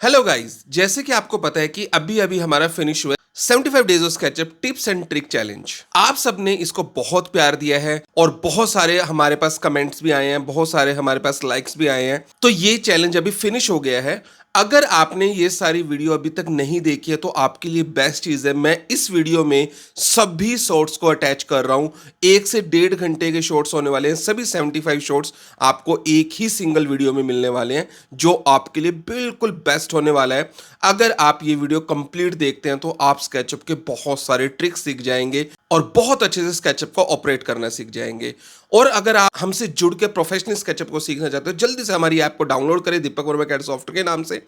Hello guys, जैसे कि आपको पता है कि अभी अभी हमारा फिनिश हुआ 75 days of SketchUp tips and trick challenge. आप सबने इसको बहुत प्यार दिया है और बहुत सारे हमारे पास कमेंट्स भी आए हैं, बहुत सारे हमारे पास लाइक्स भी आए हैं। तो ये चैलेंज अभी फिनिश हो गया है। अगर आपने ये सारी वीडियो अभी तक नहीं देखी है तो आपके लिए बेस्ट चीज है, मैं इस वीडियो में सभी शॉर्ट्स को अटैच कर रहा हूं। 1 से 1.5 घंटे के शॉर्ट्स होने वाले हैं। सभी 75 शॉर्ट्स आपको एक ही सिंगल वीडियो में मिलने वाले हैं, जो आपके लिए बिल्कुल बेस्ट होने वाला है। अगर आप ये वीडियो कंप्लीट देखते हैं तो आप स्केचअप के बहुत सारे ट्रिक्स सीख जाएंगे और बहुत अच्छे से स्केचअप को ऑपरेट करना सीख जाएंगे। और अगर आप हमसे जुड़ के प्रोफेशनल स्केचअप को सीखना चाहते हो, जल्दी से हमारी ऐप को डाउनलोड करें दीपक वर्मा कैड सॉफ्टवेयर के नाम से,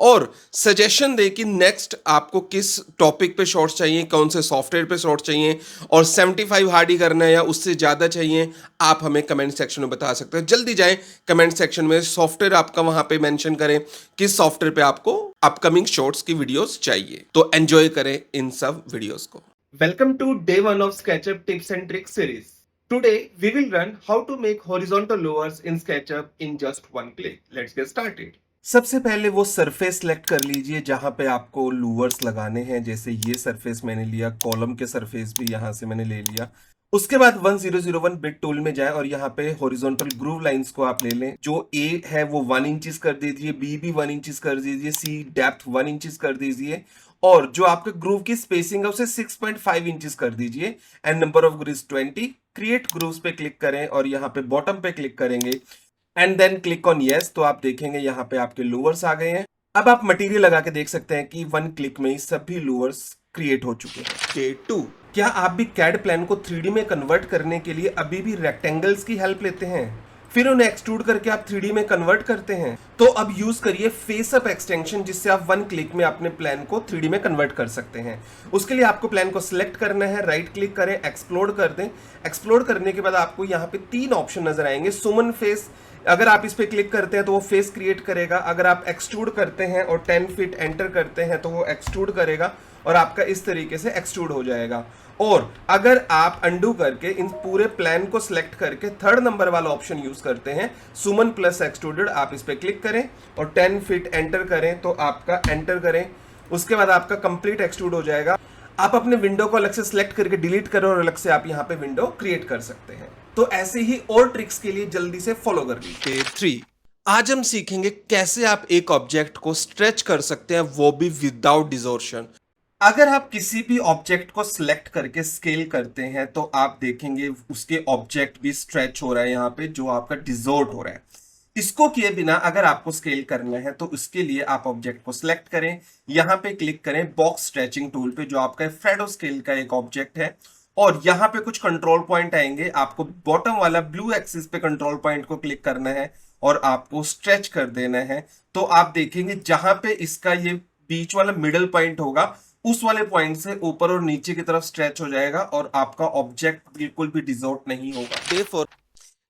और सजेशन दें कि नेक्स्ट आपको किस टॉपिक पे शॉर्ट्स चाहिए, कौन से सॉफ्टवेयर पे शॉर्ट्स चाहिए, और 75 हार्ड ही करना है या उससे ज़्यादा चाहिए, आप हमें कमेंट सेक्शन में बता सकते हैं। जल्दी जाएं कमेंट सेक्शन में, सॉफ्टवेयर आपका वहां पे मेंशन करें किस सॉफ्टवेयर पे आपको अपकमिंग शॉर्ट्स की वीडियोस चाहिए। तो एंजॉय करें इन सब वीडियोस को। Welcome to day 1 of SketchUp Tips and Tricks series. Today we will learn how to make horizontal lowers in SketchUp in just one click. Let's get started. सबसे पहले वो surface select कर लीजिए जहां पे आपको लूवर्स लगाने हैं। जैसे ये सरफेस मैंने लिया, कॉलम के सरफेस भी यहां से मैंने ले लिया। उसके बाद 1001 बिट टूल में जाएं और यहाँ पे हॉरिजॉन्टल ग्रूव लाइंस को आप ले लें। जो ए है वो 1 इंचेस कर दीजिए, बी भी 1 इंचेस कर दीजिए, सी डेप्थ 1 इंचेस कर दीजिए, और जो आपके ग्रूव की स्पेसिंग है उसे 6.5 इंचेस कर दीजिए। And number of grooves 20। Create grooves पे क्लिक करें और यहाँ पे बॉटम पे क्लिक करेंगे and then click on yes. तो आप देखेंगे यहाँ पे आपके लूवर्स आ गए हैं। अब आप मटेरियल लगा के देख सकते हैं कि 1 क्लिक में ही सभी लूवर्स क्रिएट हो चुके हैं। डे 2, क्या आप भी कैड प्लान को 3D में कन्वर्ट करने के लिए अभी भी रेक्टेंगल्स की हेल्प लेते हैं, फिर उन्हें एक्सट्रूड करके आप 3D में कन्वर्ट करते हैं? तो अब यूज करिए फेस अप एक्सटेंशन, जिससे आप 1 क्लिक में अपने प्लान को 3D में कन्वर्ट कर सकते हैं। उसके लिए आपको प्लान को सिलेक्ट करना है, राइट क्लिक करें, एक्सप्लोर कर दें। एक्सप्लोर करने के बाद आपको यहाँ पे 3 ऑप्शन नजर आएंगे। सुमन फेस, अगर आप इस पे क्लिक करते हैं तो वो फेस क्रिएट करेगा। अगर आप एक्सट्रूड करते हैं और 10 फीट एंटर करते हैं तो वो एक्सट्रूड करेगा और आपका इस तरीके से एक्सट्रूड हो जाएगा। और अगर आप अंडू करके इन पूरे प्लान को सिलेक्ट करके 3rd नंबर वाला ऑप्शन यूज करते हैं, सुमन प्लस एक्सट्रूडेड, आप इस पे क्लिक करें और 10 फीट एंटर करें तो आपका एंटर करें। उसके बाद आपका कंप्लीट एक्सट्रूड हो जाएगा। आप अपने विंडो को अलग से सिलेक्ट करके डिलीट करो और अलग से आप यहाँ पे विंडो क्रिएट कर सकते हैं। तो ऐसे ही और ट्रिक्स के लिए जल्दी से फॉलो कर लीजिए। 3, आज हम सीखेंगे कैसे आप एक ऑब्जेक्ट को स्ट्रेच कर सकते हैं, वो भी विदाउट डिसॉर्शन। अगर आप किसी भी ऑब्जेक्ट को सिलेक्ट करके स्केल करते हैं तो आप देखेंगे उसके ऑब्जेक्ट भी स्ट्रेच हो रहा है यहाँ पे, जो आपका डिसॉर्ट हो रहा है। इसको किए बिना अगर आपको स्केल करना है तो उसके लिए आप ऑब्जेक्ट को सिलेक्ट करें, यहाँ पे क्लिक करें बॉक्स स्ट्रेचिंग टूल पे, जो आपका फ्रेडो स्केल का एक ऑब्जेक्ट है, और यहाँ पे कुछ कंट्रोल पॉइंट आएंगे। आपको बॉटम वाला ब्लू एक्सिस पे कंट्रोल पॉइंट को क्लिक करना है और आपको स्ट्रेच कर देना है। तो आप देखेंगे जहां पे इसका ये बीच वाला मिडल पॉइंट होगा, उस वाले पॉइंट से ऊपर और नीचे की तरफ स्ट्रेच हो जाएगा और आपका ऑब्जेक्ट बिल्कुल भी डिसॉर्ट नहीं होगा। डे 4,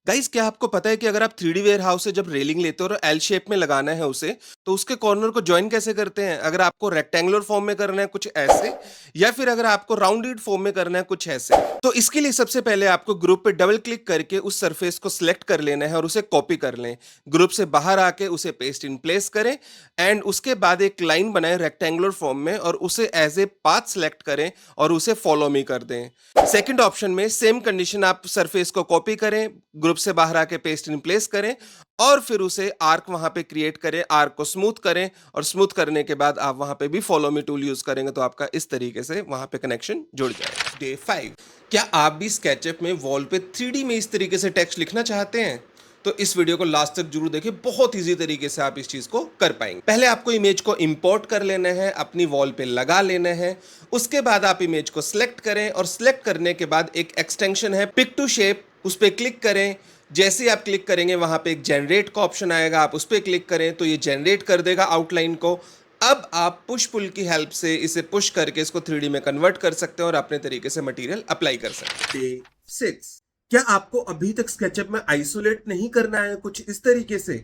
गाइस क्या आपको पता है कि अगर आप 3D वेयर हाउस से जब रेलिंग लेते हो और एल शेप में लगाना है उसे, तो उसके कॉर्नर को ज्वाइन कैसे करते हैं? अगर आपको रेक्टेंगुलर फॉर्म में करना है कुछ ऐसे, या फिर अगर आपको राउंडेड फॉर्म में करना है कुछ ऐसे, तो इसके लिए सबसे पहले आपको ग्रुप पे डबल क्लिक करके उस सरफेस को सिलेक्ट कर लेना है और उसे कॉपी कर लें। ग्रुप से बाहर आके उसे पेस्ट इन प्लेस करें एंड उसके बाद एक लाइन बनाएं रेक्टेंगुलर फॉर्म में और उसे एज ए पाथ सिलेक्ट करें और उसे फॉलो मी कर दें। सेकंड ऑप्शन में सेम कंडीशन, आप सरफेस को कॉपी करें, ग्रुप से बाहर आके पेस्ट इन प्लेस करें और फिर उसे आर्क वहां पे क्रिएट करें, आर्क को स्मूथ करें और स्मूथ करने के बाद आप वहां पे भी फॉलो मी टूल यूज करेंगे तो आपका इस तरीके से वहां पे कनेक्शन जुड़ जाएगा। डे 5, क्या आप भी स्केचअप में वॉल पे 3D में इस तरीके से टेक्स्ट लिखना चाहते हैं? तो इस वीडियो को लास्ट तक जरूर देखिए, बहुत इजी तरीके से आप इस चीज को कर पाएंगे। पहले आपको इमेज को इंपोर्ट कर लेना है, अपनी वॉल पे लगा लेना है। उसके बाद आप इमेज को सिलेक्ट करें और सिलेक्ट करने के बाद एक एक्सटेंशन है पिक टू शेप, उस पर क्लिक करें। जैसे ही आप क्लिक करेंगे वहां पे एक जनरेट का ऑप्शन आएगा, आप उस पर क्लिक करें तो ये जनरेट कर देगा आउटलाइन को। अब आप पुश पुल की हेल्प से इसे पुश करके इसको 3D में कन्वर्ट कर सकते हैं और अपने तरीके से मटेरियल अप्लाई कर सकते हैं। 6, क्या आपको अभी तक स्केचअप में आइसोलेट नहीं करना है कुछ इस तरीके से?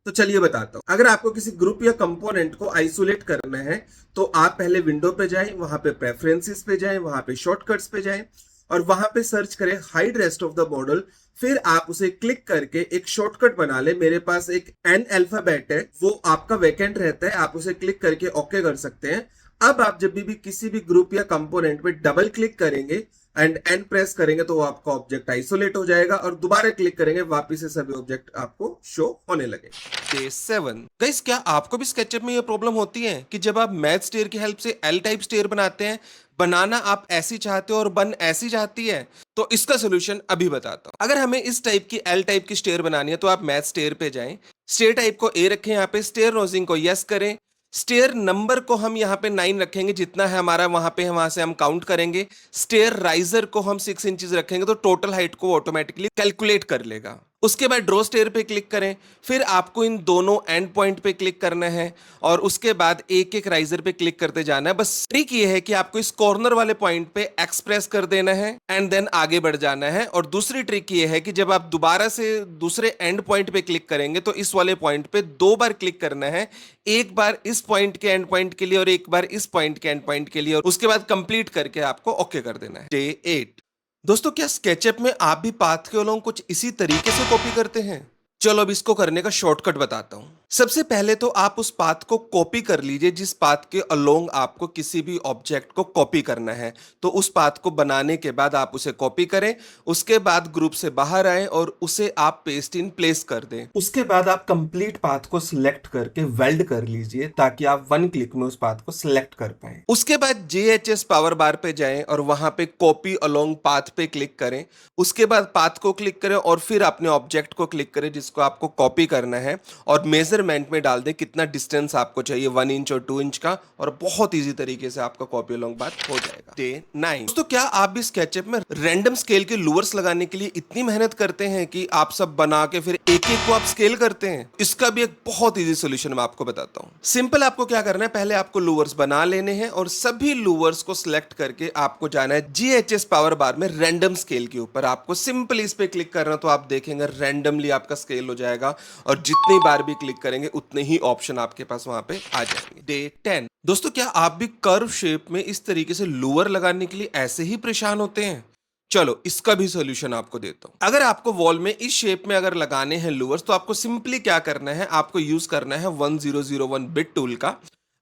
तो चलिए बताता हूं। अगर आपको किसी ग्रुप या कंपोनेंट को आइसोलेट करना है तो आप पहले विंडो पे जाएं, वहां पे प्रेफरेंसेस पे जाएं, वहां पे शॉर्टकट्स पे जाएं और वहां पे सर्च करें hide rest of the model. फिर आप उसे क्लिक करके एक शॉर्टकट बना ले। मेरे पास एक एन अल्फाबेट है, वो आपका वैकेंट रहता है, आप उसे क्लिक करके ओके कर सकते हैं। अब आप जब भी किसी भी ग्रुप या कंपोनेंट पे डबल क्लिक करेंगे एंड एन प्रेस करेंगे तो आपका ऑब्जेक्ट आइसोलेट हो जाएगा, और दोबारा क्लिक करेंगे वापिस से सभी ऑब्जेक्ट आपको शो होने लगे। डे 7। गाइस, क्या आपको भी स्केचअप में ये प्रॉब्लम होती है कि जब आप मैथ स्टेयर की हेल्प से एल टाइप स्टेयर बनाते हैं, बनाना आप ऐसी चाहते हो और बन ऐसी चाहती है? तो इसका सोल्यूशन अभी बताता हूं। अगर हमें इस टाइप की एल टाइप की स्टेयर बनानी है तो आप मैथ स्टेयर पे जाएं, स्टेयर टाइप को ए रखें, यहाँ पे स्टेयर नोजिंग को यस करें, स्टेयर नंबर को हम यहाँ पे 9 रखेंगे, जितना है हमारा वहां पे वहां से हम काउंट करेंगे। स्टेयर राइजर को हम 6 इंचेस रखेंगे तो टोटल हाइट को ऑटोमेटिकली कैलकुलेट कर लेगा। उसके बाद ड्रॉ स्टेयर पे क्लिक करें, फिर आपको इन दोनों एंड पॉइंट पे क्लिक करना है और उसके बाद एक एक राइजर पे क्लिक करते जाना है। बस ट्रिक ये है कि आपको इस कॉर्नर वाले पॉइंट पे एक्सप्रेस कर देना है एंड देन आगे बढ़ जाना है। और दूसरी ट्रिक ये है कि जब आप दोबारा से दूसरे एंड पॉइंट पे क्लिक करेंगे तो इस वाले पॉइंट पे 2 बार क्लिक करना है, एक बार इस पॉइंट के एंड पॉइंट के लिए और एक बार इस पॉइंट के एंड पॉइंट के लिए, और उसके बाद कंप्लीट करके आपको ओके कर देना है। डे 8। दोस्तों, क्या स्केचअप में आप भी पाथ के अलोंग कुछ इसी तरीके से कॉपी करते हैं? चलो अब इसको करने का शॉर्टकट बताता हूं। सबसे पहले तो आप उस पाथ को कॉपी कर लीजिए जिस पाथ के अलोंग आपको किसी भी ऑब्जेक्ट को कॉपी करना है। तो उस पाथ को बनाने के बाद आप उसे कॉपी करें, उसके बाद ग्रुप से बाहर आए और उसे आप पेस्ट इन प्लेस कर दें। उसके बाद आप कंप्लीट पाथ को सिलेक्ट करके वेल्ड कर लीजिए ताकि आप 1 क्लिक में उस पाथ को सिलेक्ट कर पाए। उसके बाद JHS पावर बार पे जाएं और वहां पे कॉपी अलोंग पाथ पे क्लिक करें। उसके बाद पाथ को क्लिक करें और फिर अपने ऑब्जेक्ट को क्लिक करें जिसको आपको कॉपी करना है, और मेजरमेंट में डाल दें कितना डिस्टेंस आपको चाहिए, 1 इंच और 2 इंच का, और बहुत इजी तरीके से आपका कॉपी अलोंग बात हो जाएगा। डे 9। दोस्तों, क्या आप भी स्केचअप में रैंडम स्केल के लूवर्स लगाने के लिए इतनी मेहनत करते हैं कि आप सब बना के फिर एक एक को आप स्केल करते हैं? इसका भी एक बहुत इजी सोल्यूशन मैं आपको बताता हूं। सिंपल आपको क्या करना है, पहले आपको लूवर्स बना लेने हैं और सभी लूवर्स को सिलेक्ट करके आपको जाना है GHS पावर बार में रैंडम स्केल के ऊपर। आपको सिंपल इस पे क्लिक करना तो आप देखेंगे रैंडमली आपका स्केल हो जाएगा, और जितनी बार भी क्लिक करेंगे उतने ही ऑप्शन आपके पास वहां पे आ जाएंगे। डे 10। दोस्तों, क्या आप भी कर्व शेप में इस तरीके से लूवर लगाने के लिए ऐसे ही परेशान होते हैं? चलो इसका भी सॉल्यूशन आपको देता हूं। अगर आपको वॉल में इस शेप में अगर लगाने हैं लूवर्स तो आपको सिंपली क्या करना है, आपको यूज करना है 1001 बिट टूल का।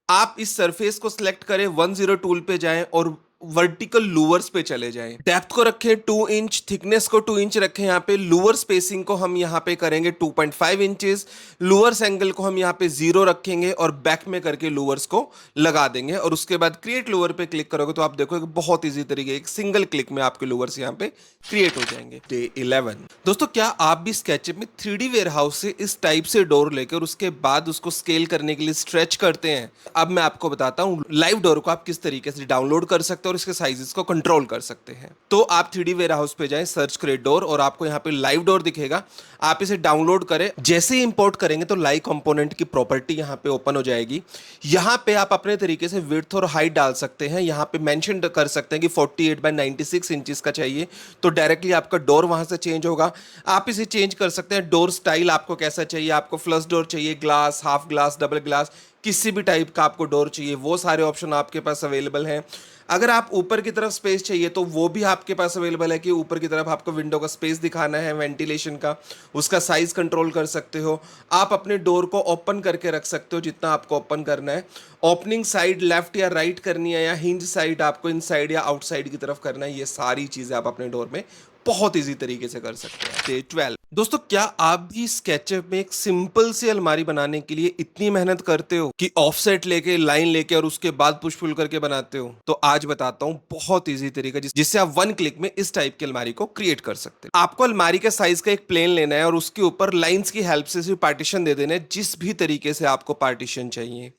आप इस सरफेस को सिलेक्ट करें, 10 टूल पे जाएं और वर्टिकल लूवर्स पे चले जाएं। डेप्थ को रखें 2 इंच, थिकनेस को 2 इंच रखें। यहाँ पे लूवर स्पेसिंग को हम यहाँ पे करेंगे 2.5 इंचेस। लूवर्स एंगल को हम यहाँ पे 0 रखेंगे और बैक में करके लूवर्स को लगा देंगे, और उसके बाद क्रिएट लूवर पे क्लिक करोगे तो आप देखोगे बहुत इजी तरीके, एक सिंगल क्लिक में आपके लूवर्स यहाँ पे क्रिएट हो जाएंगे। डे 11। दोस्तों, क्या आप भी स्केचअप में 3D वेयरहाउस से इस टाइप से डोर लेकर उसके बाद उसको स्केल करने के लिए स्ट्रेच करते हैं? अब मैं आपको बताता हूँ लाइव डोर को आप किस तरीके से डाउनलोड कर सकते हैं और इसके साइजेस को कंट्रोल कर सकते हैं। तो आप 3D वेयरहाउस पे जाएं, सर्च करें डोर, और आपको यहाँ पे लाइव डोर दिखेगा। आप इसे डाउनलोड करें, जैसे ही इंपोर्ट करेंगे तो लाइव कंपोनेंट की प्रॉपर्टी यहाँ पे ओपन हो जाएगी। यहाँ पे आप अपने तरीके से विड्थ और हाइट डाल सकते हैं। यहाँ पे मेंशन कर सकते हैं कि 48x96 इंचेस का चाहिए, तो डायरेक्टली आपका डोर वहां से चेंज होगा। आप इसे चेंज कर सकते हैं, डोर स्टाइल आपको कैसा चाहिए, आपको फ्लश डोर चाहिए, glass, half glass, double glass, किसी भी टाइप का आपको डोर चाहिए, वो सारे ऑप्शन आपके पास अवेलेबल हैं। अगर आप ऊपर की तरफ स्पेस चाहिए तो वो भी आपके पास अवेलेबल है कि ऊपर की तरफ आपको विंडो का स्पेस दिखाना है, वेंटिलेशन का, उसका साइज कंट्रोल कर सकते हो। आप अपने डोर को ओपन करके रख सकते हो जितना आपको ओपन करना है। ओपनिंग साइड लेफ्ट या राइट करनी है, या हिंज साइड आपको इनसाइड या आउटसाइड की तरफ करना है, ये सारी चीजें आप अपने डोर में बहुत इजी तरीके से कर सकते हैं। डे 12। दोस्तों, क्या आप भी स्केचअप में एक सिंपल सी अलमारी बनाने के लिए इतनी मेहनत करते हो कि ऑफसेट लेके, लाइन लेके और उसके बाद पुश पुल करके बनाते हो? तो आज बताता हूं बहुत इजी तरीका जिससे आप 1 क्लिक में इस टाइप की अलमारी को क्रिएट कर सकते हैं। आपको अलमारी के साइज का एक प्लेन लेना है और उसके ऊपर लाइंस की हेल्प से सिर्फ पार्टीशन दे देना है, जिस भी तरीके से आपको पार्टीशन चाहिए।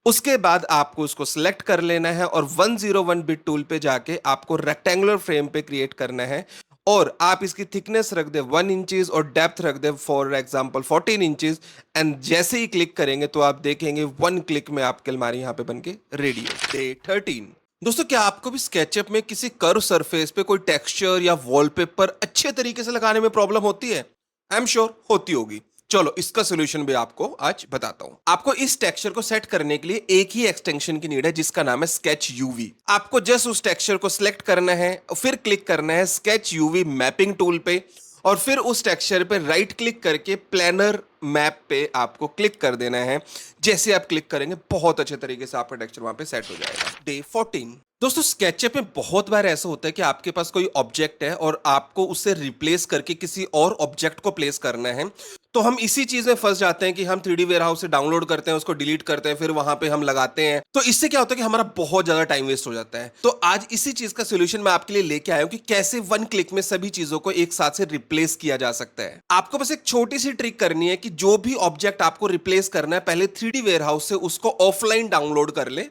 उसके बाद आपको उसको सिलेक्ट कर लेना है और 101 बिट टूल पे जाके आपको रेक्टेंगुलर फ्रेम पे क्रिएट करना है, और आप इसकी थिकनेस रख दे 1 इंचेस और डेप्थ रख दे फॉर एग्जांपल 14 इंचेस, एंड जैसे ही क्लिक करेंगे तो आप देखेंगे 1 क्लिक में आपकी अलमारी यहाँ पे बनके रेडी है। डे 13। दोस्तों, क्या आपको भी स्केचअप में किसी कर्व सरफेस पे कोई टेक्सचर या वॉलपेपर अच्छे तरीके से लगाने में प्रॉब्लम होती है? आई एम श्योर होती होगी। चलो इसका सोल्यूशन भी आपको आज बताता हूं। आपको इस टेक्सचर को सेट करने के लिए एक ही एक्सटेंशन की नीड है जिसका नाम है स्केच यूवी। आपको जस्ट उस टेक्सचर को सिलेक्ट करना है, फिर क्लिक करना है स्केच यूवी मैपिंग टूल पे, और फिर उस टेक्सचर पे राइट क्लिक करके प्लानर मैप पे आपको क्लिक कर देना है। जैसे आप क्लिक करेंगे बहुत अच्छे तरीके से आपका टेक्सचर वहां पे सेट हो जाएगा। डे 14। दोस्तों स्केचअप में बहुत बार ऐसा होता है कि आपके पास कोई ऑब्जेक्ट है और आपको उससे रिप्लेस करके किसी और ऑब्जेक्ट को प्लेस करना है। तो हम इसी चीज में फंस जाते हैं कि हम 3D वेयरहाउस से डाउनलोड करते हैं, उसको डिलीट करते हैं, फिर वहां पे हम लगाते हैं। तो इससे क्या होता है कि हमारा बहुत ज्यादा टाइम वेस्ट हो जाता है। तो आज इसी चीज का सोल्यूशन मैं आपके लिए लेके आया हूं कि कैसे वन क्लिक में सभी चीजों को एक साथ से रिप्लेस किया जा सकता है। आपको बस एक छोटी सी ट्रिक करनी है कि जो भी ऑब्जेक्ट आपको रिप्लेस करना है पहले 3D वेयरहाउस से उसको ऑफलाइन डाउनलोड कर ले।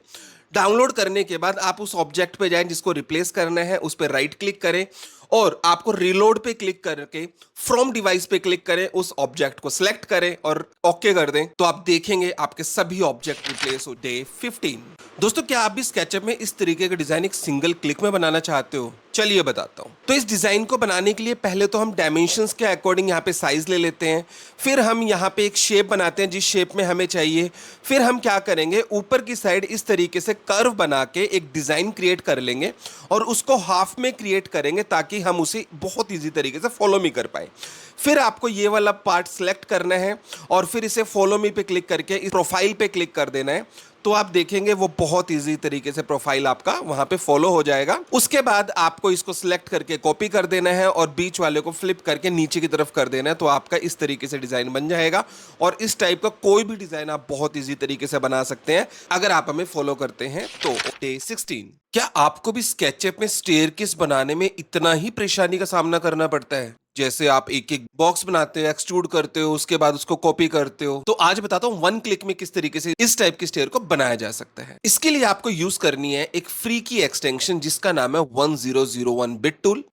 डाउनलोड करने के बाद आप उस ऑब्जेक्ट पे जाएं जिसको रिप्लेस करना है, उस पर राइट क्लिक करें और आपको रीलोड पे क्लिक करके फ्रॉम डिवाइस पे क्लिक करें, उस ऑब्जेक्ट को सिलेक्ट करें और ओके कर दें। तो आप देखेंगे आपके सभी ऑब्जेक्ट रिप्लेस हो। डे 15। दोस्तों क्या आप भी स्केचअप में इस तरीके का डिजाइन एक सिंगल क्लिक में बनाना चाहते हो? चलिए बताता हूं। तो इस डिजाइन को बनाने के लिए पहले तो हम डायमेंशंस के अकॉर्डिंग यहाँ पे साइज ले लेते हैं, फिर हम यहाँ पे एक शेप बनाते हैं जिस शेप में हमें चाहिए। फिर हम क्या करेंगे, ऊपर की साइड इस तरीके से कर्व बना के एक डिजाइन क्रिएट कर लेंगे और उसको हाफ में क्रिएट करेंगे ताकि हम उसे बहुत ईजी तरीके से फॉलो मी कर पाए। फिर आपको ये वाला पार्ट सिलेक्ट करना है और फिर इसे फॉलो मी पे क्लिक करके इस प्रोफाइल पे क्लिक कर देना है। तो आप देखेंगे वो बहुत इजी तरीके से प्रोफाइल आपका वहां पे फॉलो हो जाएगा। उसके बाद आपको इसको सिलेक्ट करके कॉपी कर देना है और बीच वाले को फ्लिप करके नीचे की तरफ कर देना है। तो आपका इस तरीके से डिजाइन बन जाएगा और इस टाइप का कोई भी डिजाइन आप बहुत इजी तरीके से बना सकते हैं अगर आप हमें फॉलो करते हैं तो। डे 16। क्या आपको भी स्केचअप में स्टेयरकेस बनाने में इतना ही परेशानी का सामना करना पड़ता है? जैसे आप एक एक बॉक्स बनाते हो, एक्सट्रूड करते हो, उसके बाद उसको कॉपी करते हो। तो आज बताता हूं वन क्लिक में किस तरीके से इस टाइप की स्टेयर को बनाया जा सकता है। इसके लिए आपको यूज करनी है एक फ्री की एक्सटेंशन जिसका नाम है 1001 बिट टूल।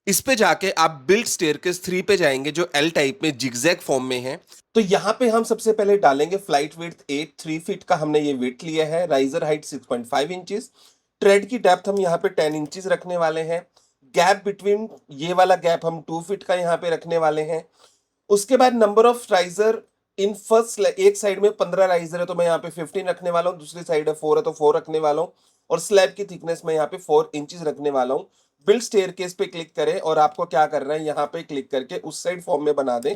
इस पे जाके आप बिल्ड स्टेयरकेस 3 पे जाएंगे जो एल टाइप में जिगजैग फॉर्म में है। तो यहाँ पे हम सबसे पहले डालेंगे फ्लाइट विड्थ 3 फीट का हमने ये विड्थ लिया है, राइजर हाइट 6.5 इंचेस, ट्रेड की डेप्थ हम यहाँ पे 10 इंचेस रखने वाले हैं, गैप बिटवीन ये वाला गैप हम 2 फीट का यहाँ पे रखने वाले हैं। उसके बाद number of riser in first, एक साइड में 15 राइजर है तो मैं यहाँ पे 15 रखने वाला हूँ, दूसरी साइड है 4 है तो 4 रखने वाला हूँ और स्लैब की थिकनेस में यहाँ पे 4 इंचेस रखने वाला हूँ। बिल्ड स्टेयरकेस पे क्लिक करें और आपको क्या करना है, यहाँ पे क्लिक करके उस साइड फॉर्म में बना दें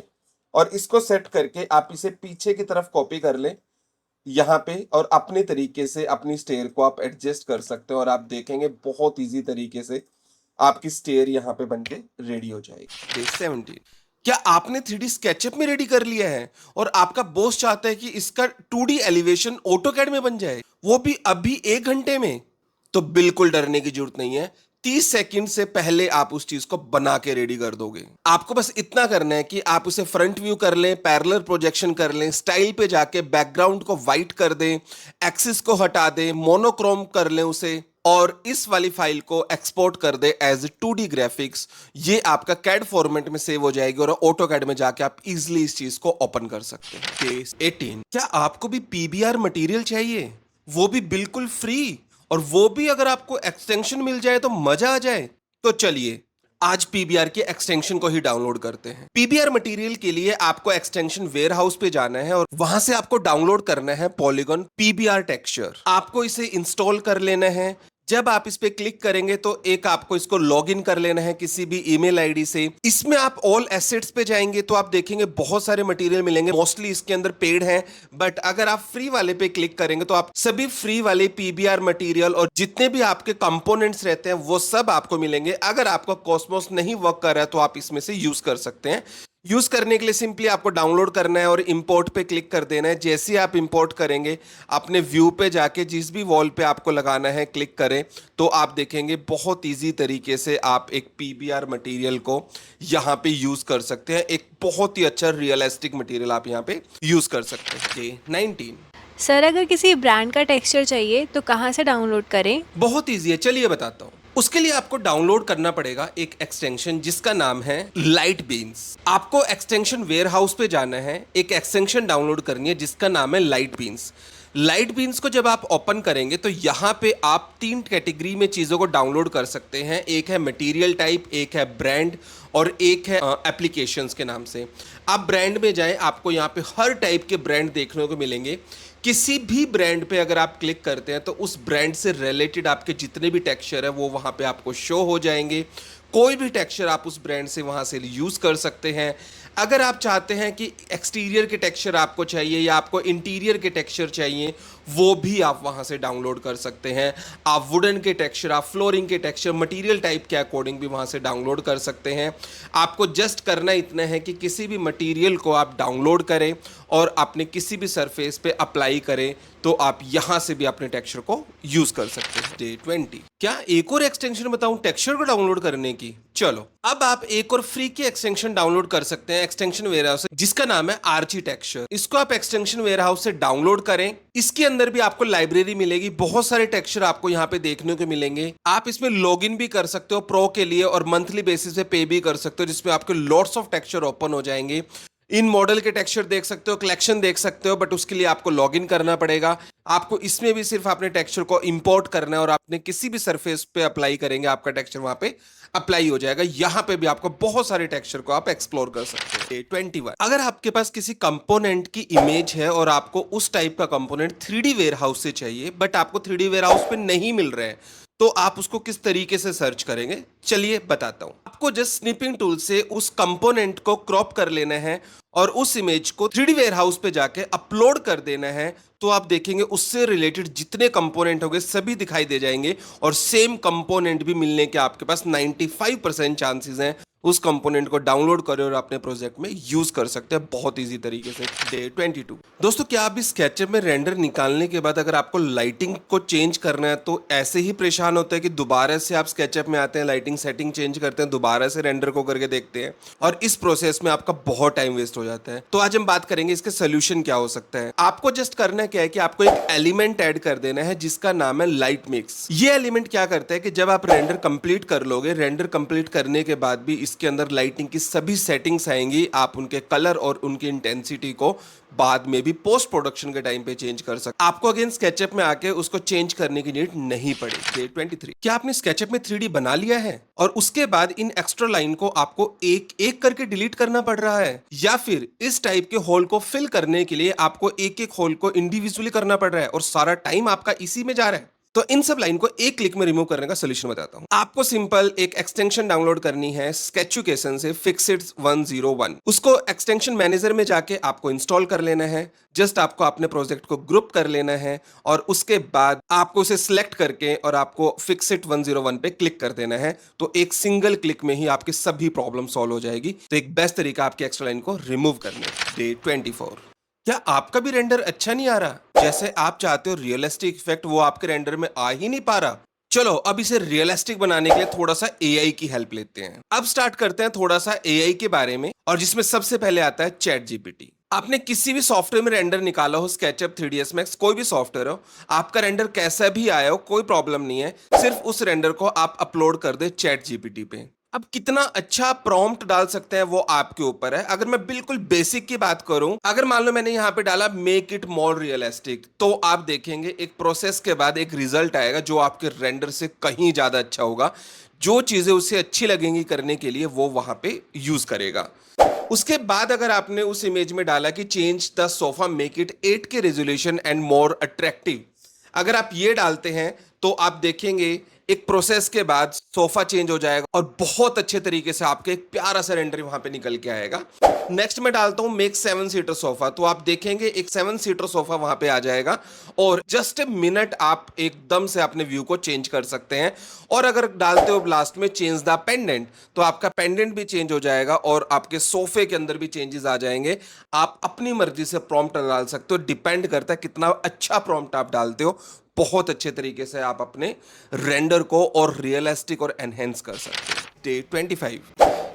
और इसको सेट करके आप इसे पीछे की तरफ कॉपी कर लें यहाँ पे और अपने तरीके से अपनी स्टेयर को आप एडजस्ट कर सकते हो और आप देखेंगे बहुत इजी तरीके से आपकी स्टेयर यहाँ पे बनके रेडी हो जाएगी। डे 17। क्या आपने 3D स्केचअप में रेडी कर लिया है और आपका बॉस चाहता है कि इसका 2D एलिवेशन ऑटोकैड में बन जाए, वो भी अभी 1 घंटे में? तो बिल्कुल डरने की जरूरत नहीं है। 30 सेकंड से पहले आप उस चीज को बना के रेडी कर दोगे। आपको बस इतना करना है कि आप उसे फ्रंट व्यू कर लें, पैरेलल प्रोजेक्शन कर लें, स्टाइल पे जाके बैकग्राउंड को व्हाइट कर दें, एक्सिस को हटा दें, मोनोक्रोम कर लें उसे और इस वाली फाइल को एक्सपोर्ट कर दे एज 2D ग्राफिक्स। ये आपका कैड फॉर्मेट में सेव हो जाएगी और ऑटोकैड में जाके आप इजीली इस चीज को ओपन कर सकते हैं। केस 18। क्या आपको भी PBR मटेरियल चाहिए, वो भी बिल्कुल फ्री, और वो भी अगर आपको एक्सटेंशन मिल जाए तो मजा आ जाए? तो चलिए आज PBR के एक्सटेंशन को ही डाउनलोड करते हैं। PBR मटेरियल के लिए आपको एक्सटेंशन वेयरहाउस पे जाना है और वहां से आपको डाउनलोड करना है पॉलीगॉन PBR टेक्सचर। आपको इसे इंस्टॉल कर लेना है। जब आप इस पे क्लिक करेंगे तो एक आपको इसको लॉगिन कर लेना है किसी भी ईमेल आईडी से। इसमें आप ऑल एसेट्स पे जाएंगे तो आप देखेंगे बहुत सारे मटेरियल मिलेंगे, मोस्टली इसके अंदर पेड है, बट अगर आप फ्री वाले पे क्लिक करेंगे तो आप सभी फ्री वाले PBR मटेरियल और जितने भी आपके कंपोनेंट्स रहते हैं वो सब आपको मिलेंगे। अगर आपका कॉस्मोस नहीं वर्क कर रहा है तो आप इसमें से यूज कर सकते हैं। यूज करने के लिए सिंपली आपको डाउनलोड करना है और इंपोर्ट पे क्लिक कर देना है। जैसे ही आप इंपोर्ट करेंगे अपने व्यू पे जाके जिस भी वॉल पे आपको लगाना है क्लिक करें तो आप देखेंगे बहुत इजी तरीके से आप एक PBR मटेरियल को यहाँ पे यूज कर सकते हैं। एक बहुत ही अच्छा रियलिस्टिक मटेरियल आप यहाँ पे यूज कर सकते हैं। डे 19। सर अगर किसी ब्रांड का टेक्सचर चाहिए तो कहाँ से डाउनलोड करें? बहुत इजी है, चलिए बताता हूँ। उसके लिए आपको डाउनलोड करना पड़ेगा एक एक्सटेंशन जिसका नाम है लाइट बीन्स। आपको एक्सटेंशन वेयरहाउस पे जाना है, एक एक्सटेंशन डाउनलोड करनी है जिसका नाम है लाइट बीन्स। लाइट बीन्स को जब आप ओपन करेंगे तो यहाँ पे आप 3 कैटेगरी में चीज़ों को डाउनलोड कर सकते हैं। एक है मटेरियल टाइप, एक है ब्रांड और एक है एप्लीकेशंस के नाम से। आप ब्रांड में जाएं, आपको यहाँ पे हर टाइप के ब्रांड देखने को मिलेंगे। किसी भी ब्रांड पे अगर आप क्लिक करते हैं तो उस ब्रांड से रिलेटेड आपके जितने भी टेक्सचर है वो वहाँ पे आपको शो हो जाएंगे। कोई भी टेक्सचर आप उस ब्रांड से वहां से यूज कर सकते हैं। अगर आप चाहते हैं कि एक्सटीरियर के टेक्सचर आपको चाहिए या आपको इंटीरियर के टेक्सचर चाहिए, वो भी आप वहां से डाउनलोड कर सकते हैं। आप वुडन के टेक्सचर, आप फ्लोरिंग के टेक्सचर, मटेरियल टाइप के अकॉर्डिंग भी वहां से डाउनलोड कर सकते हैं। आपको जस्ट करना इतना है कि किसी भी मटेरियल को आप डाउनलोड करें और अपने किसी भी सरफेस पे अप्लाई करें, तो आप यहां से भी अपने टेक्सचर को यूज कर सकते हैं। डे 20। क्या एक और एक्सटेंशन बताऊं टेक्सचर को डाउनलोड करने की? चलो, अब आप एक और फ्री की एक्सटेंशन डाउनलोड कर सकते हैं एक्सटेंशन वेयरहाउस से, जिसका नाम है आर्ची टेक्सचर। इसको आप एक्सटेंशन वेयरहाउस से डाउनलोड करें। इसके अंदर भी आपको लाइब्रेरी मिलेगी, बहुत सारे टेक्सचर आपको यहाँ पे देखने को मिलेंगे। आप इसमें लॉगिन भी कर सकते हो प्रो के लिए और मंथली बेसिस पे पे भी कर सकते हो, जिसमें आपके लॉट्स ऑफ टेक्सचर ओपन हो जाएंगे। इन मॉडल के टेक्सचर देख सकते हो, कलेक्शन देख सकते हो, बट उसके लिए आपको लॉगिन करना पड़ेगा। आपको इसमें भी सिर्फ अपने टेक्सचर को इंपोर्ट करना है और आपने किसी भी सरफेस पे अप्लाई करेंगे, आपका टेक्सचर वहां पे अप्लाई हो जाएगा। यहां पे भी आपको बहुत सारे टेक्सचर को आप एक्सप्लोर कर सकते हैं। 21। अगर आपके पास किसी कंपोनेंट की इमेज है और आपको उस टाइप का कंपोनेंट 3D वेयरहाउस से चाहिए, बट आपको 3D वेयरहाउस पे नहीं मिल रहा है, तो आप उसको किस तरीके से सर्च करेंगे, चलिए बताता हूं। आपको जस्ट स्निपिंग टूल से उस कंपोनेंट को क्रॉप कर लेना है और उस इमेज को 3D वेयरहाउस पे जाके अपलोड कर देना है। तो आप देखेंगे उससे रिलेटेड जितने कंपोनेंट होंगे सभी दिखाई दे जाएंगे और सेम कंपोनेंट भी मिलने के आपके पास 95% चांसेस हैं। उस कंपोनेंट को डाउनलोड करें और अपने प्रोजेक्ट में यूज कर सकते हैं बहुत इजी तरीके से। डे 22। दोस्तों, क्या आप इस स्केचअप में रेंडर निकालने के बाद अगर आपको लाइटिंग को चेंज करना है तो ऐसे ही परेशान होते हैं कि दोबारा से आप स्केचअप में आते हैं, लाइटिंग सेटिंग चेंज करते हैं, दोबारा से रेंडर को करके देखते हैं और इस प्रोसेस में आपका बहुत टाइम वेस्ट हो जाता है? तो आज हम बात करेंगे इसके सोल्यूशन क्या हो सकता है। आपको जस्ट करना क्या है कि आपको एक एलिमेंट ऐड कर देना है जिसका नाम है लाइट मिक्स। ये एलिमेंट क्या करता है कि जब आप रेंडर कंप्लीट कर लोगे, रेंडर कंप्लीट करने के बाद भी इसके अंदर लाइटिंग की सभी सेटिंग्स आएंगी। आप उनके कलर और उनकी इंटेंसिटी को बाद में भी पोस्ट प्रोडक्शन के टाइम पे चेंज कर सकते। आपको अगेन स्केचअप में आके उसको चेंज करने की नीड नहीं पड़ेगी। 23। क्या आपने स्केचअप में 3D बना लिया है और उसके बाद इन एक्स्ट्रा लाइन को आपको एक एक करके डिलीट करना पड़ रहा है, या फिर इस टाइप के होल को फिल करने के लिए आपको एक एक होल को इंडिविजुअली करना पड़ रहा है और सारा टाइम आपका इसी में जा रहा है? तो इन सब लाइन को एक क्लिक में रिमूव करने का सोल्यूशन बताता हूं। आपको सिंपल एक एक्सटेंशन डाउनलोड करनी है स्केचुकेशन से, फिक्सिट 101। उसको एक्सटेंशन मैनेजर में जाके आपको इंस्टॉल कर लेना है। जस्ट आपको अपने प्रोजेक्ट को ग्रुप कर लेना है और उसके बाद आपको उसे सिलेक्ट करके और आपको फिक्सिट 101 पे क्लिक कर देना है। तो एक सिंगल क्लिक में ही आपकी सभी प्रॉब्लम सॉल्व हो जाएगी। तो एक बेस्ट तरीका आपकी एक्स्ट्रा लाइन को रिमूव करने। डे 24। क्या आपका भी रेंडर अच्छा नहीं आ रहा? जैसे आप चाहते हो रियलिस्टिक इफेक्ट, वो आपके रेंडर में आ ही नहीं पा रहा। चलो, अब इसे रियलिस्टिक बनाने के लिए थोड़ा सा एआई की हेल्प लेते हैं। अब स्टार्ट करते हैं थोड़ा सा एआई के बारे में, और जिसमें सबसे पहले आता है चैट जीपीटी। आपने किसी भी सॉफ्टवेयर में रेंडर निकाला हो, स्केचअप, 3ds मैक्स, कोई भी सॉफ्टवेयर हो, आपका रेंडर कैसा भी आया हो, कोई प्रॉब्लम नहीं है। सिर्फ उस रेंडर को आप अपलोड कर दे चैट जीपीटी पे। अब कितना अच्छा प्रॉम्प्ट डाल सकते हैं वो आपके ऊपर है। अगर मैं बिल्कुल बेसिक की बात करूं, अगर मान लो मैंने यहां पे डाला मेक इट मोर रियलिस्टिक, तो आप देखेंगे एक प्रोसेस के बाद एक रिजल्ट आएगा जो आपके रेंडर से कहीं ज्यादा अच्छा होगा। जो चीजें उसे अच्छी लगेंगी करने के लिए वो वहां पे यूज करेगा। उसके बाद अगर आपने उस इमेज में डाला कि change the sofa, make it 8K resolution and more attractive, अगर आप ये डालते हैं तो आप देखेंगे एक प्रोसेस के बाद सोफा चेंज हो जाएगा और बहुत अच्छे तरीके से आपके एक प्यारा सा रेंडर वहां पे निकल के आएगा। नेक्स्ट मैं डालता हूं मेक 7 सीटर सोफा, तो आप देखेंगे एक 7 सीटर सोफा वहां पे आ जाएगा और जस्ट ए मिनट आप एकदम से अपने व्यू को चेंज कर सकते हैं। और अगर डालते हो लास्ट में चेंज द पेंडेंट, तो आपका पेंडेंट भी चेंज हो जाएगा और आपके सोफे के अंदर भी चेंजेस आ जाएंगे। आप अपनी मर्जी से प्रॉम्प्ट डाल सकते हो, डिपेंड करता है कितना अच्छा प्रॉम्प्ट आप डालते हो। बहुत अच्छे तरीके से आप अपने रेंडर को और रियलिस्टिक और एनहेंस कर सकते हैं। डे 25।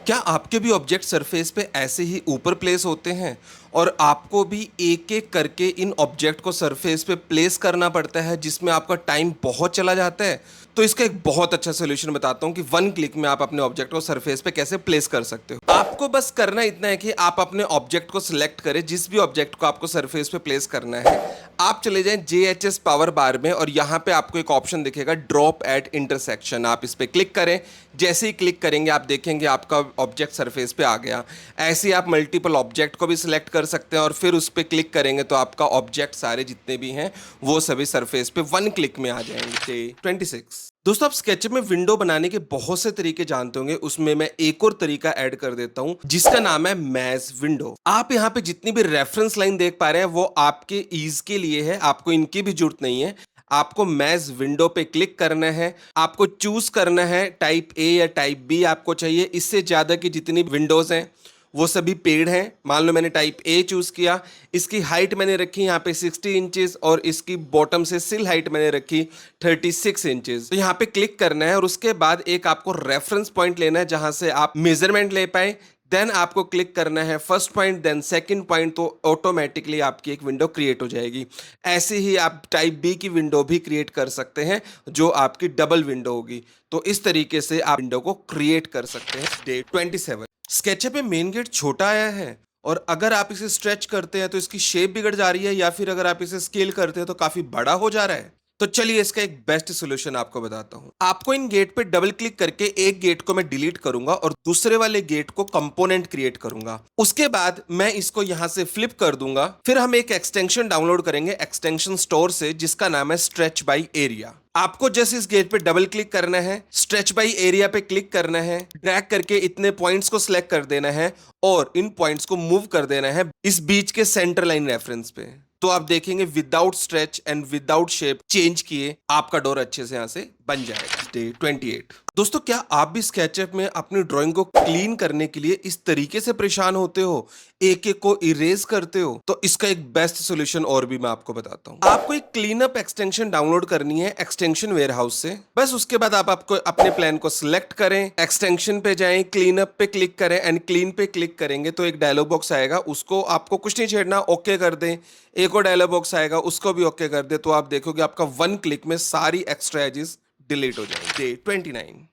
क्या आपके भी ऑब्जेक्ट सरफेस पे ऐसे ही ऊपर प्लेस होते हैं और आपको भी एक एक करके इन ऑब्जेक्ट को सरफेस पे प्लेस करना पड़ता है, जिसमें आपका टाइम बहुत चला जाता है? तो इसका एक बहुत अच्छा सोल्यूशन बताता हूं कि 1 क्लिक में आप अपने ऑब्जेक्ट को सरफेस पे कैसे प्लेस कर सकते हो। आपको बस करना इतना है कि आप अपने ऑब्जेक्ट को सिलेक्ट करें, जिस भी ऑब्जेक्ट को आपको सरफेस पे प्लेस करना है। आप चले जाएं JHS पावर बार में और यहां पे आपको एक ऑप्शन दिखेगा ड्रॉप एट इंटरसेक्शन, आप इस पे क्लिक करें। जैसे ही क्लिक करेंगे आप देखेंगे आपका ऑब्जेक्ट सरफेस पे आ गया। ऐसे ही आप मल्टीपल ऑब्जेक्ट को भी सिलेक्ट कर सकते हैं और फिर उस पे क्लिक करेंगे तो आपका ऑब्जेक्ट सारे जितने भी हैं वो सभी सरफेस पे 1 क्लिक में आ जाएंगे। 26। दोस्तों आप स्केचअप में विंडो बनाने के बहुत से तरीके जानते होंगे, उसमें मैं एक और तरीका ऐड कर देता हूं जिसका नाम है मैज विंडो। आप यहाँ पे जितनी भी रेफरेंस लाइन देख पा रहे हैं वो आपके ईज के लिए है, आपको इनकी भी जरूरत नहीं है। आपको मैज विंडो पे क्लिक करना है, आपको चूज करना है टाइप ए या टाइप बी आपको चाहिए। इससे ज्यादा की जितनी विंडोज हैं वो सभी पेड हैं। मान लो मैंने टाइप ए चूज किया, इसकी हाइट मैंने रखी यहाँ पे 60 इंचेस और इसकी बॉटम से सिल हाइट मैंने रखी 36 इंचेस। तो यहाँ पे क्लिक करना है और उसके बाद एक आपको रेफरेंस पॉइंट लेना है जहां से आप मेजरमेंट ले पाए। देन आपको क्लिक करना है first point, then second point, तो ऑटोमेटिकली आपकी एक विंडो क्रिएट हो जाएगी। ऐसे ही आप टाइप बी की विंडो भी क्रिएट कर सकते हैं जो आपकी डबल विंडो होगी। तो इस तरीके से आप विंडो को क्रिएट कर सकते हैं। डे 27 स्केचअप में मेन गेट छोटा आया है और अगर आप इसे स्ट्रेच करते हैं तो इसकी शेप बिगड़ जा रही है, या फिर अगर आप इसे स्केल करते हैं तो काफी बड़ा हो जा रहा है। तो चलिए इसका एक बेस्ट सॉल्यूशन आपको बताता हूं। आपको इन गेट पे डबल क्लिक करके एक गेट को मैं डिलीट करूंगा और दूसरे वाले गेट को कंपोनेंट क्रिएट करूंगा। उसके बाद मैं इसको यहां से फ्लिप कर दूंगा। फिर हम एक एक्सटेंशन डाउनलोड करेंगे एक्सटेंशन स्टोर से जिसका नाम है स्ट्रेच बाई एरिया। आपको जस्ट इस गेट पे डबल क्लिक करना है, स्ट्रेच बाई एरिया पे क्लिक करना है, ड्रैग करके इतने पॉइंट्स को सिलेक्ट कर देना है और इन पॉइंट्स को मूव कर देना है इस बीच के सेंटर लाइन रेफरेंस पे। तो आप देखेंगे without stretch and without shape change किए आपका डोर अच्छे से यहां से बन जाएगा। डे 28 दोस्तों, क्या आप भी स्केचअप में अपनी ड्राइंग को क्लीन करने के लिए इस तरीके से परेशान होते हो, एक एक को इरेज करते हो? तो इसका एक बेस्ट सॉल्यूशन और भी मैं आपको बताता हूँ। आपको एक क्लीन अप एक्सटेंशन डाउनलोड करनी है एक्सटेंशन वेयरहाउस से। बस उसके बाद आप आपको अपने प्लान को सिलेक्ट करें, एक्सटेंशन पे जाएं, क्लीन अप पे क्लिक करें एंड क्लीन पे क्लिक करेंगे तो एक डायलॉग बॉक्स आएगा, उसको आपको कुछ नहीं छेड़ना, ओके कर दें। एक और डायलॉग बॉक्स आएगा, उसको भी ओके कर दे, तो आप देखोगे आपका वन क्लिक में सारी एक्स्ट्रा एजेस डिलीट हो जाएंगे। डे 29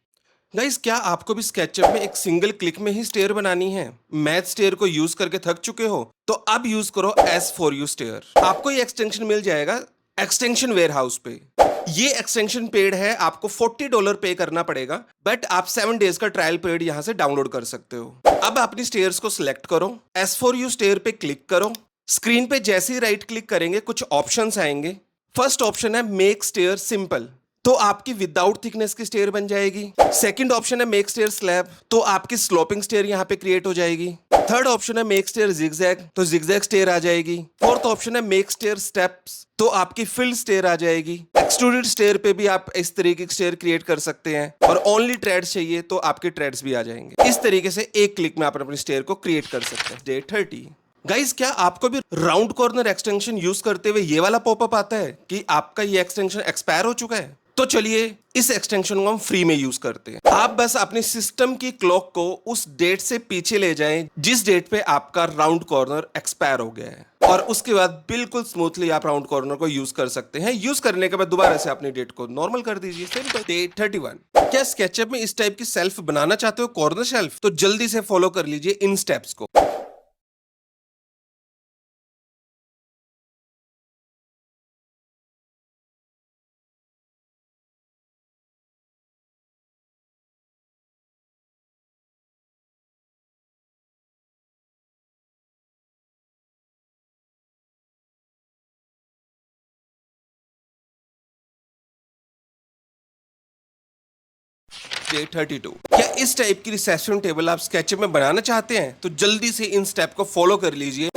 गाइस, क्या आपको भी स्केचअप में एक सिंगल क्लिक में ही स्टेयर बनानी है? मैथ स्टेयर को यूज करके थक चुके हो तो अब यूज करो S4U स्टेयर। आपको ये एक्सटेंशन मिल जाएगा एक्सटेंशन वेयरहाउस पे। ये एक्सटेंशन पेड है, आपको $40 पे करना पड़ेगा, बट आप 7 डेज का ट्रायल पीरियड यहां से डाउनलोड कर सकते हो। अब अपनी स्टेयर्स को सिलेक्ट करो, S4U स्टेयर पे क्लिक करो। स्क्रीन पे जैसे ही राइट क्लिक करेंगे कुछ ऑप्शंस आएंगे। फर्स्ट ऑप्शन है मेक स्टेयर सिंपल, तो आपकी विदाउट थिकनेस की स्टेयर बन जाएगी। सेकंड ऑप्शन है मेक स्टेयर स्लैब, तो आपकी स्लोपिंग स्टेयर यहां पे क्रिएट हो जाएगी। थर्ड ऑप्शन है मेक स्टेयर जिगजैग, तो जिगजैग स्टेयर आ जाएगी। फोर्थ ऑप्शन है मेक स्टेयर स्टेप्स, तो आपकी फिल्ड स्टेयर आ जाएगी। एक्सट्रूडेड स्टेयर पे भी आप इस तरीके की स्टेयर क्रिएट कर सकते हैं, और ओनली ट्रेड्स चाहिए तो आपके ट्रेड्स भी आ जाएंगे। इस तरीके से एक क्लिक में आप अपनी स्टेयर को क्रिएट कर सकते हैं। डे 30 गाइस, क्या आपको भी राउंड कॉर्नर एक्सटेंशन यूज करते हुए ये वाला पॉपअप आता है कि आपका ये एक्सटेंशन एक्सपायर हो चुका है? तो चलिए इस एक्सटेंशन को हम फ्री में यूज करते हैं। आप बस अपने सिस्टम की क्लॉक को उस डेट से पीछे ले जाएं जिस डेट पे आपका राउंड कॉर्नर एक्सपायर हो गया है, और उसके बाद बिल्कुल स्मूथली आप राउंड कॉर्नर को यूज कर सकते हैं। यूज करने के बाद दोबारा से अपनी डेट को नॉर्मल कर दीजिए। सिंपल। डे 31 क्या स्केचअप में इस टाइप की सेल्फ बनाना चाहते हो, कॉर्नर शेल्फ? तो जल्दी से फॉलो कर लीजिए इन स्टेप्स को। डे 32 क्या इस टाइप की रिसेप्शन टेबल आप स्केचअप में बनाना चाहते हैं? तो जल्दी से इन स्टेप को फॉलो कर लीजिए।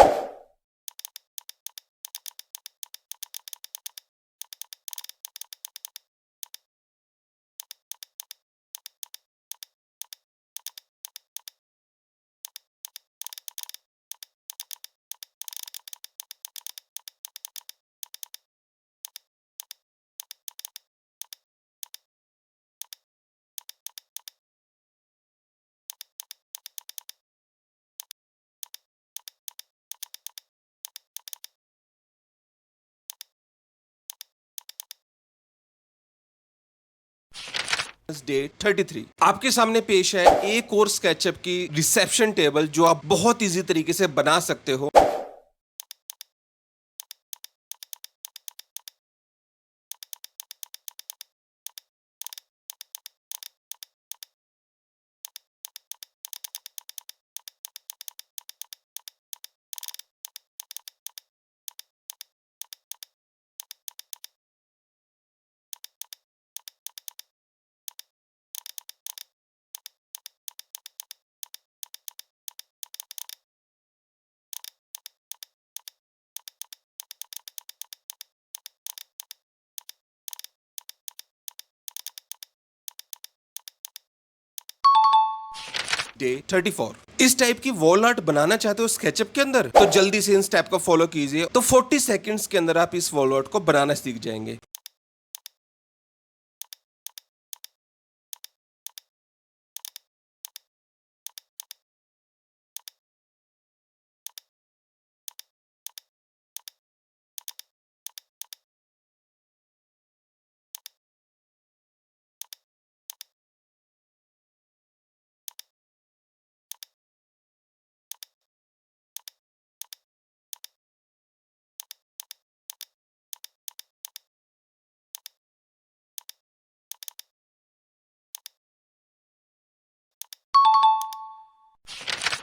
डे 33 आपके सामने पेश है एक और स्केचअप की रिसेप्शन टेबल जो आप बहुत इजी तरीके से बना सकते हो। डे 34। इस टाइप की वॉल आर्ट बनाना चाहते हो स्केचअप के अंदर, तो जल्दी से इन स्टेप को फॉलो कीजिए, तो 40 सेकंड्स के अंदर आप इस वॉल आर्ट को बनाना सीख जाएंगे।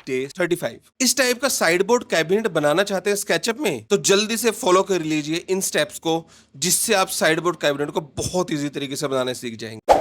डे 35। इस टाइप का साइड बोर्ड कैबिनेट बनाना चाहते हैं स्केचअप में, तो जल्दी से फॉलो कर लीजिए इन स्टेप्स को, जिससे आप साइड बोर्ड कैबिनेट को बहुत इजी तरीके से बनाने सीख जाएंगे।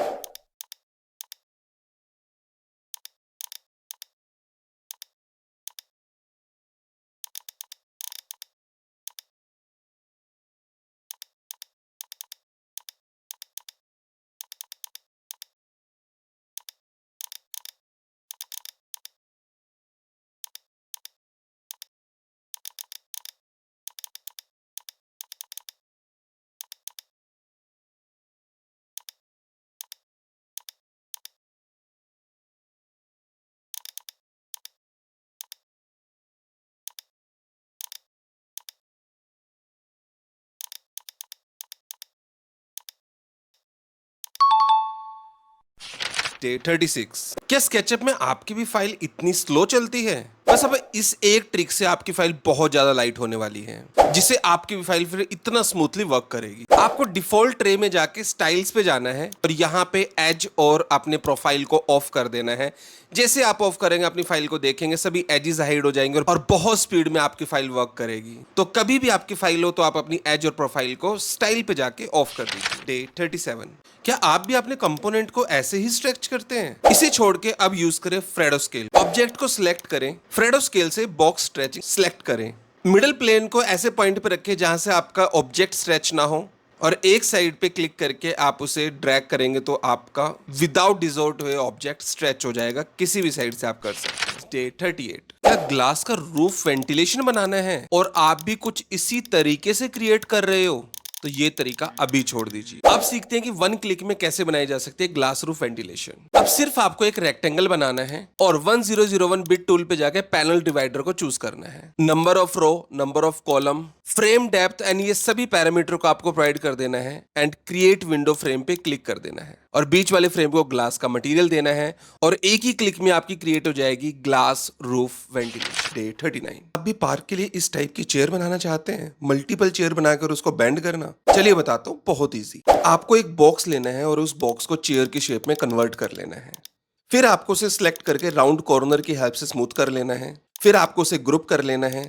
डे 36। क्या स्केचअप में आपकी भी फाइल इतनी स्लो चलती है? बस अब इस एक ट्रिक से आपकी फाइल बहुत ज्यादा लाइट होने वाली है, जिससे आपकी भी फाइल फिर इतना स्मूथली वर्क करेगी। आपको डिफॉल्ट ट्रे में जाके स्टाइल्स पे जाना है और यहाँ पे एज और अपने प्रोफाइल को ऑफ कर देना है। जैसे आप ऑफ करेंगे अपनी फाइल को देखेंगे सभी एजेस हाइड हो जाएंगे और बहुत स्पीड में आपकी फाइल वर्क करेगी। तो कभी भी आपकी फाइल हो तो आप अपनी एज और प्रोफाइल को स्टाइल पे जाके ऑफ कर दीजिए। डे 37। क्या आप भी अपने कंपोनेंट को ऐसे ही स्ट्रेच करते हैं? इसे छोड़ के अब यूज करें फ्रेडो स्केल। ऑब्जेक्ट को सिलेक्ट करें, फ्रेडो स्केल से बॉक्स स्ट्रेचिंग सिलेक्ट करें, मिडिल प्लेन को ऐसे पॉइंट पे रखें जहां से आपका ऑब्जेक्ट स्ट्रेच ना हो, और एक साइड पे क्लिक करके आप उसे ड्रैग करेंगे तो आपका विदाउट डिजॉर्ट हुए ऑब्जेक्ट स्ट्रेच हो जाएगा। किसी भी साइड से आप कर सकते हैं। डे 38। क्या ग्लास का रूफ वेंटिलेशन बनाना है और आप भी कुछ इसी तरीके से क्रिएट कर रहे हो? तो ये तरीका अभी छोड़ दीजिए। अब सीखते हैं कि वन क्लिक में कैसे बनाई जा सकती है ग्लास रूफ वेंटिलेशन। अब सिर्फ आपको एक रेक्टेंगल बनाना है और 1001 बिट टूल पे जाके पैनल डिवाइडर को चूज करना है। Number of row, number of column, frame depth and ये सभी पैरामीटर को आपको प्रोवाइड कर देना है एंड क्रिएट विंडो फ्रेम पे क्लिक कर देना है और बीच वाले फ्रेम को ग्लास का मटेरियल देना है और एक ही क्लिक में आपकी क्रिएट हो जाएगी ग्लास रूफ वेंटिलेशन। डे 39। आप भी पार्क के लिए इस टाइप की चेयर बनाना चाहते हैं, मल्टीपल चेयर बनाकर उसको बेंड करना? चलिए बताता हूँ, बहुत इजी। आपको एक बॉक्स लेना है और उस बॉक्स को चेयर की शेप में कन्वर्ट कर लेना है। फिर आपको उसे सिलेक्ट करके राउंड कॉर्नर की हेल्प से स्मूथ कर लेना है। फिर आपको उसे ग्रुप कर लेना है।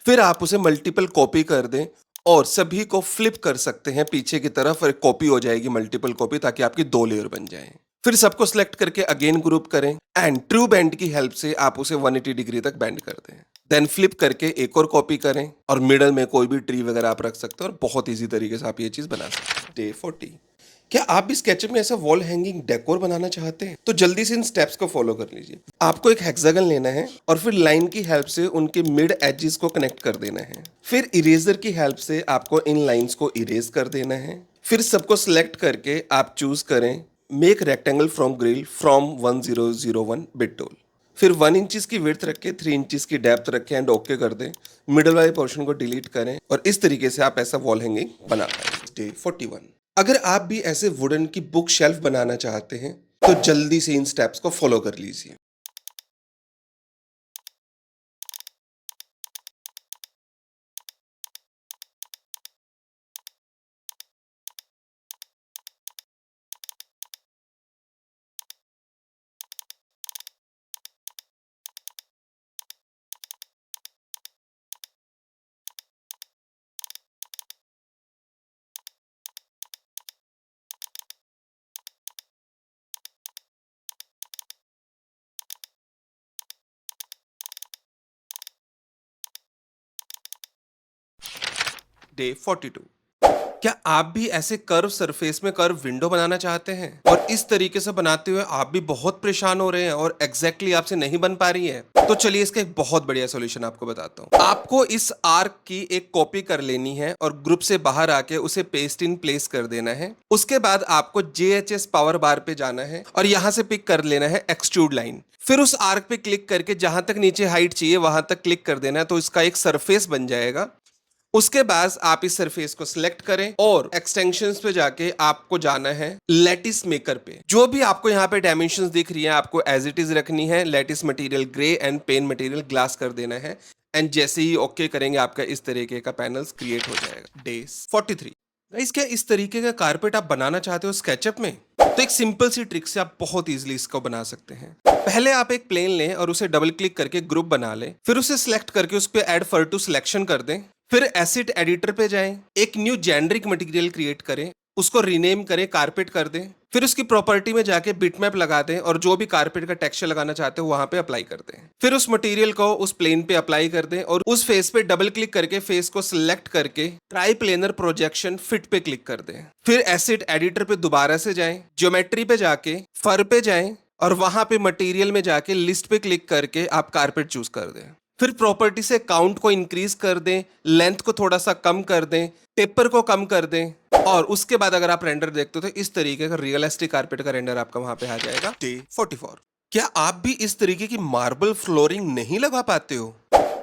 फिर आप उसे मल्टीपल कॉपी कर दें और सभी को फ्लिप कर सकते हैं पीछे की तरफ और कॉपी हो जाएगी मल्टीपल कॉपी, ताकि आपकी 2 लेयर बन जाए। फिर सबको सिलेक्ट करके अगेन ग्रुप करें एंड ट्रू बेंड की हेल्प से आप उसे 180 डिग्री तक बेंड कर दें। देन फ्लिप करके एक और कॉपी करें और मिडल में कोई भी ट्री वगैरह आप रख सकते हैं और बहुत इजी तरीके से आप ये चीज बना सकते हैं। डे 40। क्या आप भी स्केचअप में ऐसा वॉल हैंगिंग डेकोर बनाना चाहते हैं? तो जल्दी से इन स्टेप्स को फॉलो कर लीजिए। आपको एक हेक्सागन लेना है और फिर लाइन की हेल्प से उनके मिड एजेस को कनेक्ट कर देना है। फिर इरेजर की हेल्प से आपको इन लाइंस को इरेज कर देना है। फिर सबको सिलेक्ट करके आप चूज करें make rectangle from grill from 1001 bit tool. फिर 1 इंचेस की विड्थ रख के 3 इंचेस की डेप्थ रखें एंड ओके कर दें। मिडल वाले पोर्शन को डिलीट करें और इस तरीके से आप ऐसा वॉल हैंगिंग बना पाएंगे। डे 41। अगर आप भी ऐसे वुडन की बुक शेल्फ बनाना चाहते हैं तो जल्दी से इन स्टेप्स को फॉलो कर लीजिए। डे 42। क्या आप भी ऐसे कर्व सरफेस में कर्व विंडो बनाना चाहते हैं और इस तरीके से बनाते हुए आप भी बहुत परेशान हो रहे हैं और एग्जैक्टली आपसे नहीं बन पा रही है? तो चलिए इसका एक बहुत बढ़िया सॉल्यूशन आपको बताता हूँ। आपको इस आर्क की एक कॉपी कर लेनी है और ग्रुप से बाहर आके उसे पेस्ट इन प्लेस कर देना है। उसके बाद आपको JHS पावर बार पे जाना है और यहां से पिक कर लेना है एक्सट्रूड लाइन। फिर उस आर्क पे क्लिक करके जहां तक नीचे हाइट चाहिए वहां तक क्लिक कर देना है, तो इसका एक सरफेस बन जाएगा। उसके बाद आप इस सरफेस को सिलेक्ट करें और एक्सटेंशंस पे जाके आपको जाना है लैटिस मेकर पे। जो भी आपको यहाँ पे डायमेंशंस दिख रही है आपको एज इट इज रखनी है। Lattice material grey and pane material glass कर देना है एंड जैसे ही ओके करेंगे आपका इस तरीके का पैनल्स क्रिएट हो जाएगा। डे 43। गाइस, क्या इस तरीके का कारपेट आप बनाना चाहते हो स्केचअप में? तो एक सिंपल सी ट्रिक से आप बहुत इजीली इसको बना सकते हैं। पहले आप एक प्लेन लें और उसे डबल क्लिक करके ग्रुप बना लें, फिर उसे सिलेक्ट करके उस पर ऐड फर टू सिलेक्शन कर दें, फिर एसिड एडिटर पे जाएं, एक न्यू जेनरिक मटेरियल क्रिएट करें, उसको रीनेम करें, कारपेट कर दें, फिर उसकी प्रॉपर्टी में जाके बिटमैप लगा दें और जो भी कारपेट का टेक्सचर लगाना चाहते हो वहां पे अप्लाई कर दें। फिर उस मटेरियल को उस प्लेन पे अप्लाई कर दें और उस फेस पे डबल क्लिक करके फेस को सिलेक्ट करके ट्राई प्लेनर प्रोजेक्शन फिट पे क्लिक कर दें। फिर एसिड एडिटर पे दोबारा से जाएं, ज्योमेट्री पे जाके फर पे जाएं और वहां पे मटेरियल में जाके लिस्ट पे क्लिक करके आप कारपेट चूज कर दें। फिर प्रॉपर्टी से काउंट को इंक्रीज कर दें, लेंथ को थोड़ा सा कम कर दें, टेपर को कम कर दें और उसके बाद अगर आप रेंडर देखते हो तो इस तरीके का रियलिस्टिक कारपेट का रेंडर आपका वहां पे आ जाएगा। डे 44। क्या आप भी इस तरीके की मार्बल फ्लोरिंग नहीं लगा पाते हो?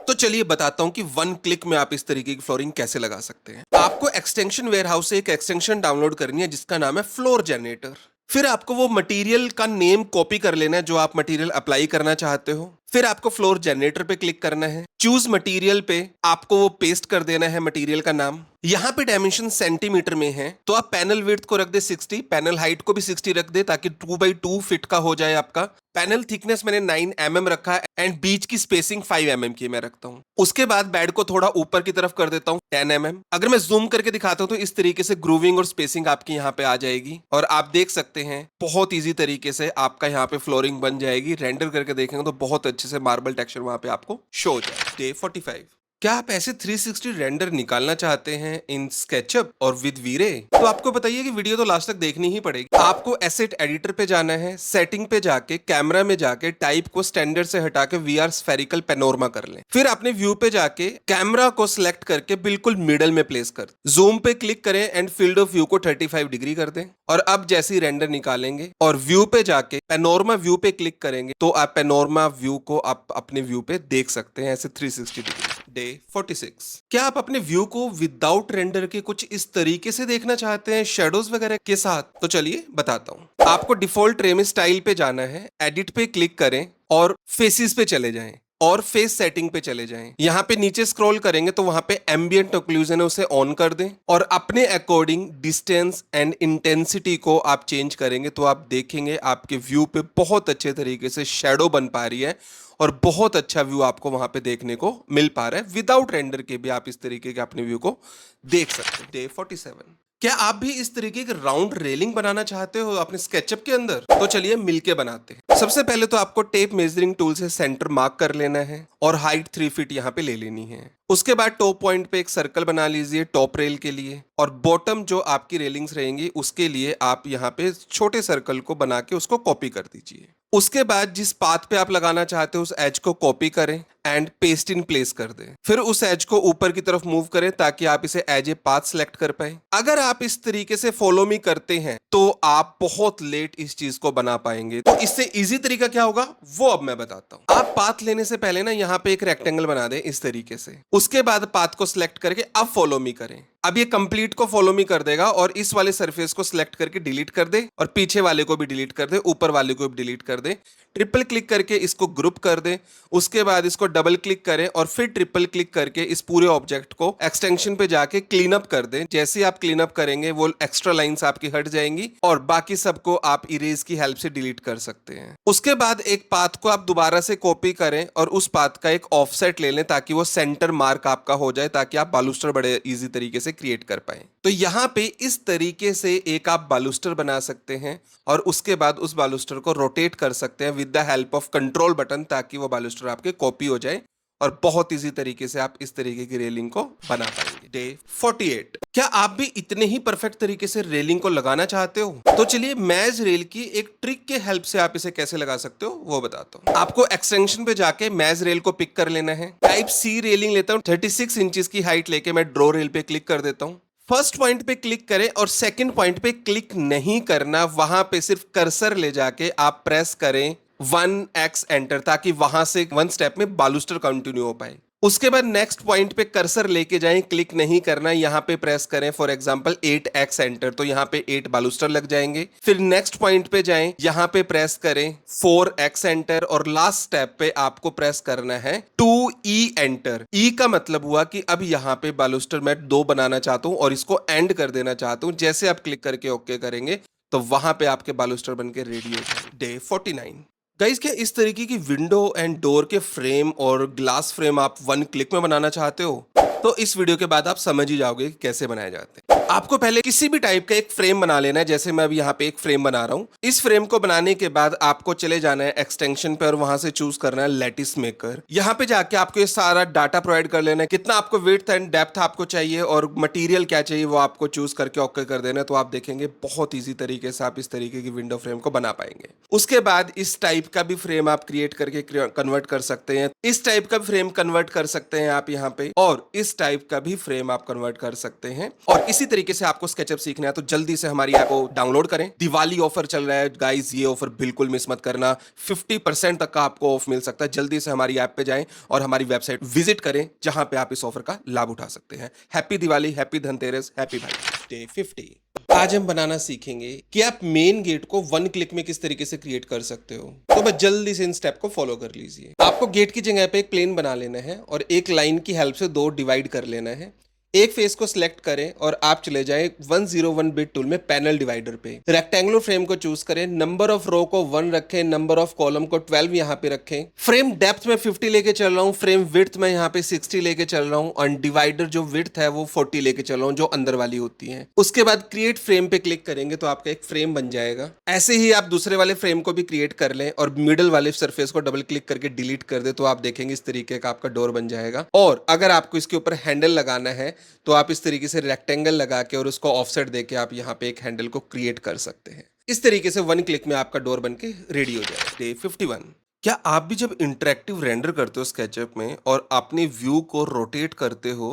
तो चलिए बताता हूं कि वन क्लिक में आप इस तरीके की फ्लोरिंग कैसे लगा सकते हैं। आपको एक्सटेंशन वेयरहाउस से एक एक्सटेंशन डाउनलोड करनी है जिसका नाम है फ्लोर जनरेटर। फिर आपको वो मटेरियल का नेम कॉपी कर लेना है जो आप मटेरियल अप्लाई करना चाहते हो। फिर आपको फ्लोर जनरेटर पे क्लिक करना है, चूज मटेरियल पे आपको वो पेस्ट कर देना है मटेरियल का नाम। यहाँ पे डायमेंशन सेंटीमीटर में है तो आप पैनल विड्थ को रख दे 60, पैनल हाइट को भी 60 रख दे ताकि 2x2 फिट का हो जाए आपका। पैनल थिकनेस मैंने 9 mm रखा है एंड बीच की स्पेसिंग 5 mm की मैं रखता हूँ। उसके बाद बेड को थोड़ा ऊपर की तरफ कर देता हूँ 10 mm। अगर मैं जूम करके दिखाता हूँ तो इस तरीके से ग्रूविंग और स्पेसिंग आपकी यहाँ पे आ जाएगी और आप देख सकते हैं बहुत ईजी तरीके से आपका यहाँ पे फ्लोरिंग बन जाएगी। रेंडर करके देखेंगे तो बहुत अच्छे से मार्बल टेक्सचर वहां पे आपको शो हो जाए। डे 45। क्या आप ऐसे 360 रेंडर निकालना चाहते हैं इन स्केचअप और विद वीरे? तो आपको बताइए कि वीडियो तो लास्ट तक देखनी ही पड़ेगी। आपको एसेट एडिटर पे जाना है, सेटिंग पे जाके कैमरा में जाके टाइप को स्टैंडर्ड से हटा के VR स्फेरिकल पैनोरमा कर लें। फिर अपने व्यू पे जाके कैमरा को सिलेक्ट करके बिल्कुल मिडल में प्लेस कर, जूम पे क्लिक करें एंड फील्ड ऑफ व्यू को 35 डिग्री कर दें। और अब जैसे ही रेंडर निकालेंगे और व्यू पे जाके पैनोरमा व्यू पे क्लिक करेंगे तो आप पैनोरमा व्यू को आप अपने व्यू पे देख सकते हैं ऐसे 360 डिग्री। डे 46। क्या आप अपने व्यू को विदाउट रेंडर के कुछ इस तरीके से देखना चाहते हैं शेडोज वगैरह के साथ? तो चलिए बताता हूं। आपको डिफॉल्ट ट्रेम स्टाइल पे जाना है, एडिट पे क्लिक करें और फेसेस पे चले जाएं और फेस सेटिंग पे चले जाएं। यहाँ पे नीचे स्क्रॉल करेंगे तो वहां पे एम्बिएंट ऑक्लूजन है उसे ऑन कर दें और अपने अकॉर्डिंग डिस्टेंस एंड इंटेंसिटी को आप चेंज करेंगे तो आप देखेंगे आपके व्यू पे बहुत अच्छे तरीके से शेडो बन पा रही है और बहुत अच्छा व्यू आपको वहां पे देखने को मिल पा रहा है। विदाउट रेंडर के भी आप इस तरीके के अपने व्यू को देख सकते हैं। डे 47। क्या आप भी इस तरीके की राउंड रेलिंग बनाना चाहते हो अपने स्केचअप के अंदर? तो चलिए मिलके बनाते हैं। सबसे पहले तो आपको टेप मेजरिंग टूल से सेंटर मार्क कर लेना है और हाइट 3 फीट यहाँ पे ले लेनी है। उसके बाद टॉप पॉइंट पे एक सर्कल बना लीजिए टॉप रेल के लिए और बॉटम जो आपकी रेलिंग्स रहेंगी उसके लिए आप यहाँ पे छोटे सर्कल को बना के उसको कॉपी कर दीजिए। उसके बाद जिस पाथ पे आप लगाना चाहते हो उस एज को कॉपी करें एंड पेस्ट इन प्लेस कर दें। फिर उस एज को ऊपर की तरफ मूव करें ताकि आप इसे एज ए पाथ सेलेक्ट कर पाए। अगर आप इस तरीके से फॉलो मी करते हैं तो आप बहुत लेट इस चीज को बना पाएंगे। तो इससे इजी तरीका क्या होगा वो अब मैं बताता हूं। आप पाथ लेने से पहले ना यहाँ पे एक रेक्टेंगल बना दें इस तरीके से। उसके बाद पाथ को सिलेक्ट करके अब फॉलो मी करें। अब ये कंप्लीट को फॉलो मी कर देगा और इस वाले सरफेस को सिलेक्ट करके डिलीट कर दे और पीछे वाले को भी डिलीट कर दे, ऊपर वाले को भी डिलीट कर दे। ट्रिपल क्लिक करके इसको ग्रुप कर दे। उसके बाद इसको डबल क्लिक करें और फिर ट्रिपल क्लिक करके इस पूरे ऑब्जेक्ट को एक्सटेंशन पे जाके क्लीन अप कर दें। जैसे आप क्लीन अप करेंगे वो एक्स्ट्रा लाइंस आपकी हट जाएंगी और बाकी सबको आप इरेज की हेल्प से डिलीट कर सकते हैं। उसके बाद एक पाथ को आप दोबारा से कॉपी करें और उस पाथ का एक ऑफसेट ले लें ताकि वो सेंटर मार्क आपका हो जाए, ताकि आप बालूस्टर बड़े इजी तरीके से क्रिएट कर पाए। तो यहाँ पे इस तरीके से एक आप बालूस्टर बना सकते हैं और उसके बाद उस बालूस्टर को रोटेट कर सकते हैं with the help of control button ताकि वो बालूस्टर आपके कॉपी हो जाए और बहुत इजी तरीके से आप इस तरीके की रेलिंग को बना पाएंगे। डे 48। क्या आप भी इतने ही परफेक्ट तरीके से रेलिंग को लगाना चाहते हो? तो चलिए मैज रेल की एक ट्रिक के हेल्प से आप इसे कैसे लगा सकते हो वो बताता हूँ। आपको एक्सटेंशन पे जाके मैज रेल को पिक कर लेना है। टाइप सी रेलिंग लेता हूँ, 36 इंचेस की हाइट लेके मैं ड्रॉ रेल पे क्लिक कर देता हूँ। फर्स्ट पॉइंट पे क्लिक करें और सेकंड पॉइंट पे क्लिक नहीं करना, वहां पे सिर्फ कर्सर ले जाके आप प्रेस करें 1x एंटर, ताकि वहां से वन स्टेप में बालूस्टर कंटिन्यू हो पाए। उसके बाद नेक्स्ट पॉइंट पे कर्सर लेके जाएं, क्लिक नहीं करना, यहां पे प्रेस करें फॉर एग्जांपल 8x एंटर, तो यहां पे 8 बालूस्टर लग जाएंगे। फिर नेक्स्ट पॉइंट पे जाएं, यहां पे प्रेस करें 4x एंटर और लास्ट स्टेप पे आपको प्रेस करना है 2e एंटर। ई का मतलब हुआ कि अब यहां पे बालूस्टर मैं 2 बनाना चाहता हूं और इसको एंड कर देना चाहता हूं। जैसे आप क्लिक करके ओके करेंगे तो वहां पे आपके बालूस्टर बनके रेडी हो जाएंगे। डे 49। गाइस, क्या इस तरीके की विंडो एंड डोर के फ्रेम और ग्लास फ्रेम आप 1 क्लिक में बनाना चाहते हो? तो इस वीडियो के बाद आप समझ ही जाओगे कि कैसे बनाए जाते हैं। आपको पहले किसी भी टाइप का एक फ्रेम बना लेना है। जैसे मैं अभी यहाँ पे एक फ्रेम बना रहा हूँ। इस फ्रेम को बनाने के बाद आपको चले जाना है एक्सटेंशन पे और वहां से चूज करना है लैटिस मेकर। यहाँ पे जाके आपको ये सारा डाटा प्रोवाइड कर लेना है, कितना आपको विड्थ एंड डेप्थ आपको चाहिए और मटेरियल क्या चाहिए वो आपको चूज करके ओके कर देना है। तो आप देखेंगे बहुत ईजी तरीके से आप इस तरीके की विंडो फ्रेम को बना पाएंगे। उसके बाद इस टाइप का भी फ्रेम आप क्रिएट करके कन्वर्ट कर सकते हैं। इस टाइप का फ्रेम कन्वर्ट कर सकते हैं आप यहाँ पे, और इस टाइप का भी फ्रेम आप कन्वर्ट कर सकते हैं। और इसी तरीके से आपको स्केचअप सीखना है तो जल्दी से हमारी ऐप को डाउनलोड करें। दिवाली ऑफर चल रहा है गाइस, ये ऑफर बिल्कुल मिस मत करना। 50% तक का आपको ऑफ मिल सकता है। जल्दी से हमारी ऐप पे जाएं और हमारी वेबसाइट विजिट करें जहां पे आप इस ऑफर का लाभ उठा सकते हैं। Happy Diwali, happy Dhanteras, happy भाई। डे 50। आज हम बनाना सीखेंगे कि आप मेन गेट को 1 क्लिक में किस तरीके से क्रिएट कर सकते हो। तो बस जल्दी से इन स्टेप को फॉलो कर लीजिए। आपको गेट की जगह पे एक प्लेन बना लेना है और एक लाइन की हेल्प से 2 डिवाइड कर लेना है। एक फेस को सिलेक्ट करें और आप चले जाएं 101 बिट टूल में पैनल डिवाइडर पे। रेक्टेंगुलर फ्रेम को चूज करें, नंबर ऑफ रो को 1 रखें, नंबर ऑफ कॉलम को 12 यहां पे रखें। फ्रेम डेप्थ में 50 लेके चल रहा हूं, फ्रेम विड्थ में यहां पे 60 लेके चल रहा हूं और डिवाइडर जो विड्थ है वो 40 लेके चल रहा हूं, जो अंदर वाली होती है। उसके बाद क्रिएट फ्रेम पे क्लिक करेंगे तो आपका एक फ्रेम बन जाएगा। ऐसे ही आप दूसरे वाले फ्रेम को भी क्रिएट कर लें और मिडल वाले सरफेस को डबल क्लिक करके डिलीट कर दे तो आप देखेंगे इस तरीके का आपका डोर बन जाएगा। और अगर आपको इसके ऊपर हैंडल लगाना है तो आप इस तरीके से रेक्टेंगल लगा के और उसको ऑफसेट देके आप यहाँ पे एक हैंडल को क्रिएट कर सकते हैं। इस तरीके से 1 क्लिक में आपका डोर बनके रेडी हो जाएगा। डे 51। क्या आप भी जब इंटरेक्टिव रेंडर करते हो स्केचअप में और अपने व्यू को रोटेट करते हो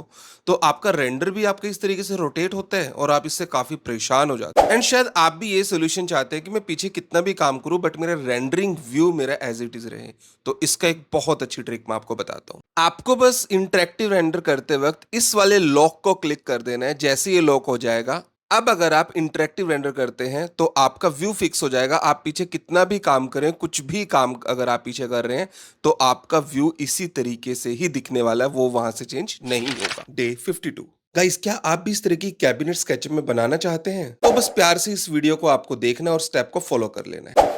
तो आपका रेंडर भी आपके इस तरीके से रोटेट होता है और आप इससे काफी परेशान हो जाते हैं? एंड शायद आप भी ये सोल्यूशन चाहते हैं कि मैं पीछे कितना भी काम करूं बट मेरा रेंडरिंग व्यू मेरा एज इट इज रहे। तो इसका एक बहुत अच्छी ट्रिक मैं आपको बताता हूँ। आपको बस इंटरेक्टिव रेंडर करते वक्त इस वाले लॉक को क्लिक कर देना है। जैसे ये लॉक हो जाएगा, अब अगर आप इंटरेक्टिव रेंडर करते हैं तो आपका व्यू फिक्स हो जाएगा। आप पीछे कितना भी काम करें, कुछ भी काम अगर आप पीछे कर रहे हैं तो आपका व्यू इसी तरीके से ही दिखने वाला है, वो वहां से चेंज नहीं होगा। डे 52। गाइस, क्या आप भी इस तरह की कैबिनेट स्केचअप में बनाना चाहते हैं? तो बस प्यार से इस वीडियो को आपको देखना और स्टेप को फॉलो कर लेना है।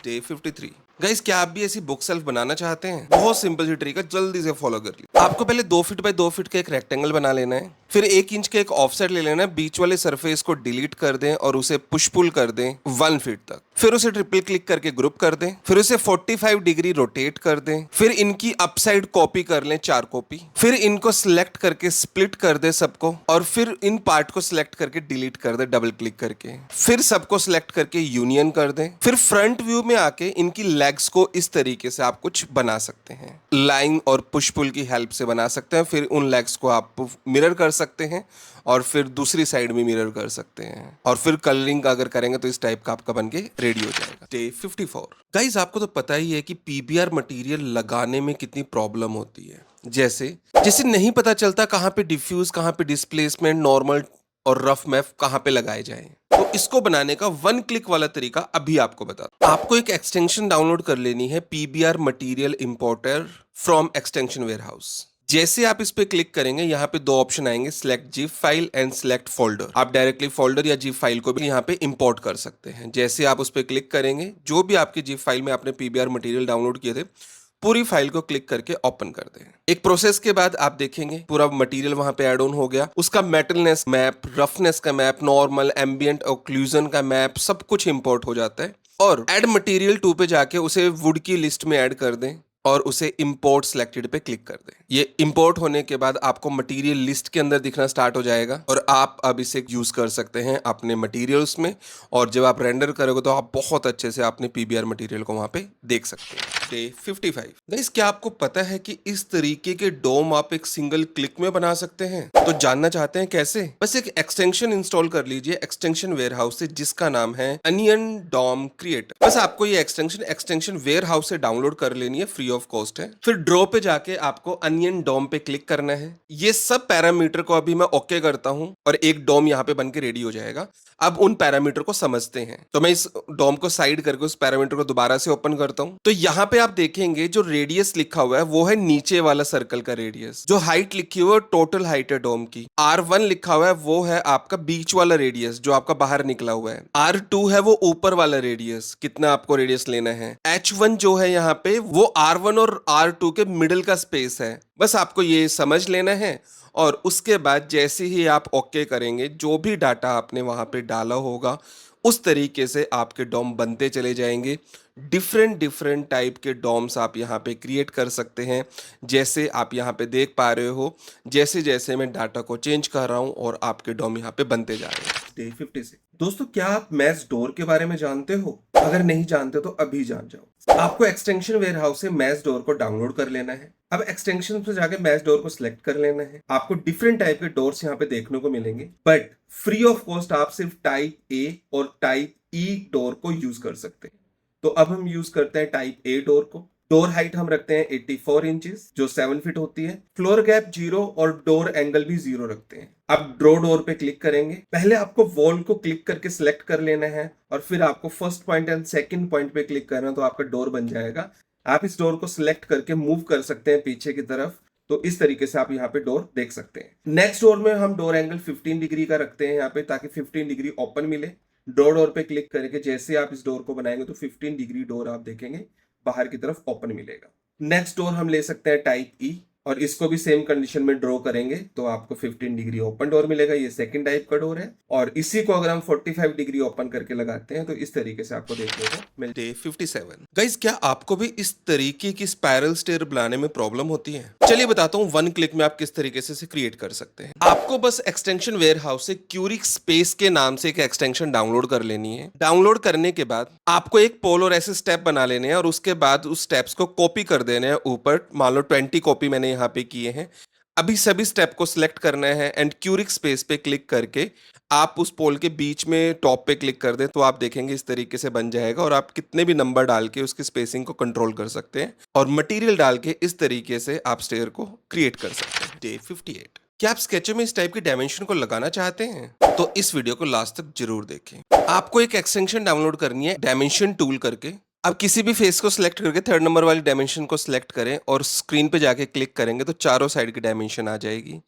डे 53। गाइस, क्या आप भी ऐसी बुक सेल्फ बनाना चाहते हैं? बहुत सिंपल सी ट्रिक है, जल्दी से फॉलो कर लीजिए। आपको पहले 2 फीट बाय 2 फीट का एक रेक्टेंगल बना लेना है। फिर 1 इंच का एक ऑफसेट ले लेना है। बीच वाले सरफेस को डिलीट कर दें और उसे पुश पुल कर दें 1 फीट तक। फिर उसे ट्रिपल क्लिक करके ग्रुप कर दें। फिर उसे 45 डिग्री रोटेट कर दें। फिर इनकी अपसाइड कॉपी कर लें, 4 कॉपी। फिर इनको सिलेक्ट करके स्प्लिट कर दे सबको और फिर इन पार्ट को सिलेक्ट करके डिलीट कर दे डबल क्लिक करके। फिर सबको सिलेक्ट करके यूनियन कर दें। फिर फ्रंट व्यू में आके इनकी लेग्स को इस तरीके से आप कुछ बना सकते हैं, लाइन और पुश पुल की हेल्प से बना सकते हैं। फिर उन लेग्स को आप मिरर कर सकते हैं और फिर दूसरी साइड में मिरर कर सकते हैं, और फिर कलरिंग अगर करेंगे तो इस टाइप का आपका बन के रेडी हो जाएगा। डे 54। गाइज आपको तो पता ही है कि पीबीआर मटेरियल लगाने में कितनी प्रॉब्लम होती है। जैसे नहीं पता चलता कहाँ पे डिफ्यूज, कहाँ पे डिस्प्लेसमेंट, नॉर्मल और रफ मैप कहाँ पे लगाए जाएं। तो इसको बनाने का वन क्लिक वाला तरीका अभी आपको बता दूं। आपको एक एक्सटेंशन डाउनलोड कर लेनी है, PBR material importer from extension warehouse. जैसे आप इस पे क्लिक करेंगे, यहाँ पे दो ऑप्शन आएंगे, select zip file and select folder. आप डायरेक्टली फोल्डर या जिप फाइल को भी यहाँ पे इंपोर्ट कर सकते हैं। जैसे आप उस पे क्लिक करेंगे, जो भी आपकी जिप फाइल में आपने पीबीआर मटेरियल डाउनलोड किए थे, पूरी फाइल को क्लिक करके ओपन कर दें। एक प्रोसेस के बाद आप देखेंगे पूरा मटेरियल वहां पे ऐड ऑन हो गया। उसका मेटलनेस मैप, रफनेस का मैप, नॉर्मल, एम्बिएंट, ऑक्लूजन का मैप, सब कुछ इंपोर्ट हो जाता है। और ऐड मटेरियल 2 पे जाके उसे वुड की लिस्ट में ऐड कर दें और उसे इंपोर्ट सिलेक्टेड पे क्लिक कर दें। ये इंपोर्ट होने के बाद आपको मटेरियल लिस्ट के अंदर दिखना स्टार्ट हो जाएगा और आप अब इसे यूज कर सकते हैं अपने मटेरियल्स में। और जब आप रेंडर करोगे तो आप बहुत अच्छे से अपने पीबीआर मटेरियल को वहां पे देख सकते हैं। डे 55। गाइस क्या आपको पता है कि इस तरीके के डोम आप एक सिंगल क्लिक में बना सकते हैं? तो जानना चाहते हैं कैसे? बस एक एक्सटेंशन इंस्टॉल कर लीजिए एक्सटेंशन वेयरहाउस से, जिसका नाम है अनियन डॉम क्रिएटर। बस आपको ये एक्सटेंशन वेयरहाउस से डाउनलोड कर लेनी है, फ्री ऑफ कॉस्ट है। फिर ड्रॉ पे जाके आपको अनियन डॉम पे क्लिक करना है। ये सब पैरामीटर को अभी मैं ओके करता हूं और एक डॉम यहाँ पे बन के रेडी हो जाएगा। अब उन पैरामीटर को समझते हैं, तो मैं इस डॉम को साइड करके उस पैरामीटर को दोबारा से ओपन करता हूं। तो यहाँ पे आप देखेंगे जो रेडियस लिखा हुआ है वो है नीचे वाला सर्कल का रेडियस। जो हाइट लिखी हुई है टोटल हाइट है डोम की। R1 लिखा हुआ है वो है आपका बीच वाला रेडियस जो आपका बाहर निकला हुआ है। R2 है वो ऊपर वाला रेडियस, कितना आपको रेडियस लेना है। H1 जो है यहाँ पे वो R1 और R2 के मिडिल का स्पेस है। बस आपको ये समझ लेना है और उसके बाद जैसे ही आप ओके करेंगे, जो भी डाटा आपने वहां पे डाला होगा उस तरीके से आपके डॉम बनते चले जाएंगे। डिफरेंट टाइप के डॉम्स आप यहाँ पे क्रिएट कर सकते हैं। जैसे आप यहाँ पे देख पा रहे हो, जैसे जैसे मैं डाटा को चेंज कर रहा हूँ और आपके डॉम यहाँ पे बनते जा रहे हैं। डे 56। दोस्तों क्या आप मैस डोर के बारे में जानते हो? अगर नहीं जानते तो अभी जान जाओ। आपको एक्सटेंशन वेयरहाउस से मैस डोर को डाउनलोड कर लेना है। अब एक्सटेंशन पे जाके मैस डोर को सिलेक्ट कर लेना है। आपको डिफरेंट टाइप के डोर्स यहाँ पे देखने को मिलेंगे, बट फ्री ऑफ कॉस्ट आप सिर्फ टाइप ए और टाइप ई डोर को यूज कर सकते हैं। तो अब हम यूज करते हैं टाइप ए डोर को। डोर हाइट हम रखते हैं 84 इंचेस जो 7 फीट होती है। फ्लोर गैप 0 और डोर एंगल भी 0 रखते हैं। अब ड्रॉ डोर पे क्लिक करेंगे। पहले आपको वॉल को क्लिक करके सिलेक्ट कर लेना है और फिर आपको first point and second point पे क्लिक करना, तो आपका डोर बन जाएगा। आप इस डोर को सिलेक्ट करके मूव कर सकते हैं पीछे की तरफ, तो इस तरीके से आप यहाँ पे डोर देख सकते हैं। नेक्स्ट डोर में हम डोर एंगल 15 डिग्री का रखते हैं यहाँ पे, ताकि 15 डिग्री ओपन मिले। डोर पे क्लिक करके जैसे आप इस डोर को बनाएंगे तो 15 डिग्री डोर आप देखेंगे बाहर की तरफ ओपन मिलेगा। नेक्स्ट डोर हम ले सकते हैं टाइप ई और इसको भी सेम कंडीशन में ड्रॉ करेंगे तो आपको 15 डिग्री ओपन डोर मिलेगा। ये सेकंड टाइप का डोर है और इसी को अगर हम 45 डिग्री ओपन करके लगाते हैं तो इस तरीके से आपको देखने को मिलता है। 57। गाइस क्या आपको भी इस तरीके की स्पाइरल स्टेयर बनाने में प्रॉब्लम होती है? चलिए बताता हूँ वन क्लिक में आप किस तरीके से क्रिएट कर सकते हैं। आपको बस एक्सटेंशन वेयरहाउस से क्यूरिक स्पेस के नाम से एक एक्सटेंशन डाउनलोड कर लेनी है। डाउनलोड करने के बाद आपको एक पोल और ऐसे स्टेप बना लेने हैं और उसके बाद उस स्टेप्स को कॉपी कर देने हैं ऊपर। मान लो 20 कॉपी मैंने यहाँ पे किए हैं। अभी सभी स्टेप को सिलेक्ट करना है एंड क्यूरिक स्पेस पे क्लिक करके आप उस पोल के बीच में टॉप पे क्लिक कर दें तो आप देखेंगे इस तरीके से बन जाएगा। और आप कितने भी नंबर डाल के उसकी स्पेसिंग को कंट्रोल कर सकते हैं और मटेरियल डाल के इस तरीके से आप स्टेयर को क्रिएट कर सकते हैं। डे 58। क्या आप स्केचर में इस टाइप की डायमेंशन को लगाना चाहते हैं? तो इस वीडियो को लास्ट तक जरूर देखें। आपको एक एक्सटेंशन डाउनलोड करनी है डायमेंशन टूल करके। अब किसी भी फेस को सिलेक्ट करके 3rd नंबर वाली डायमेंशन को सिलेक्ट करें और स्क्रीन पे जाके क्लिक करेंगे तो चारों साइड की डायमेंशन आ जाएगी।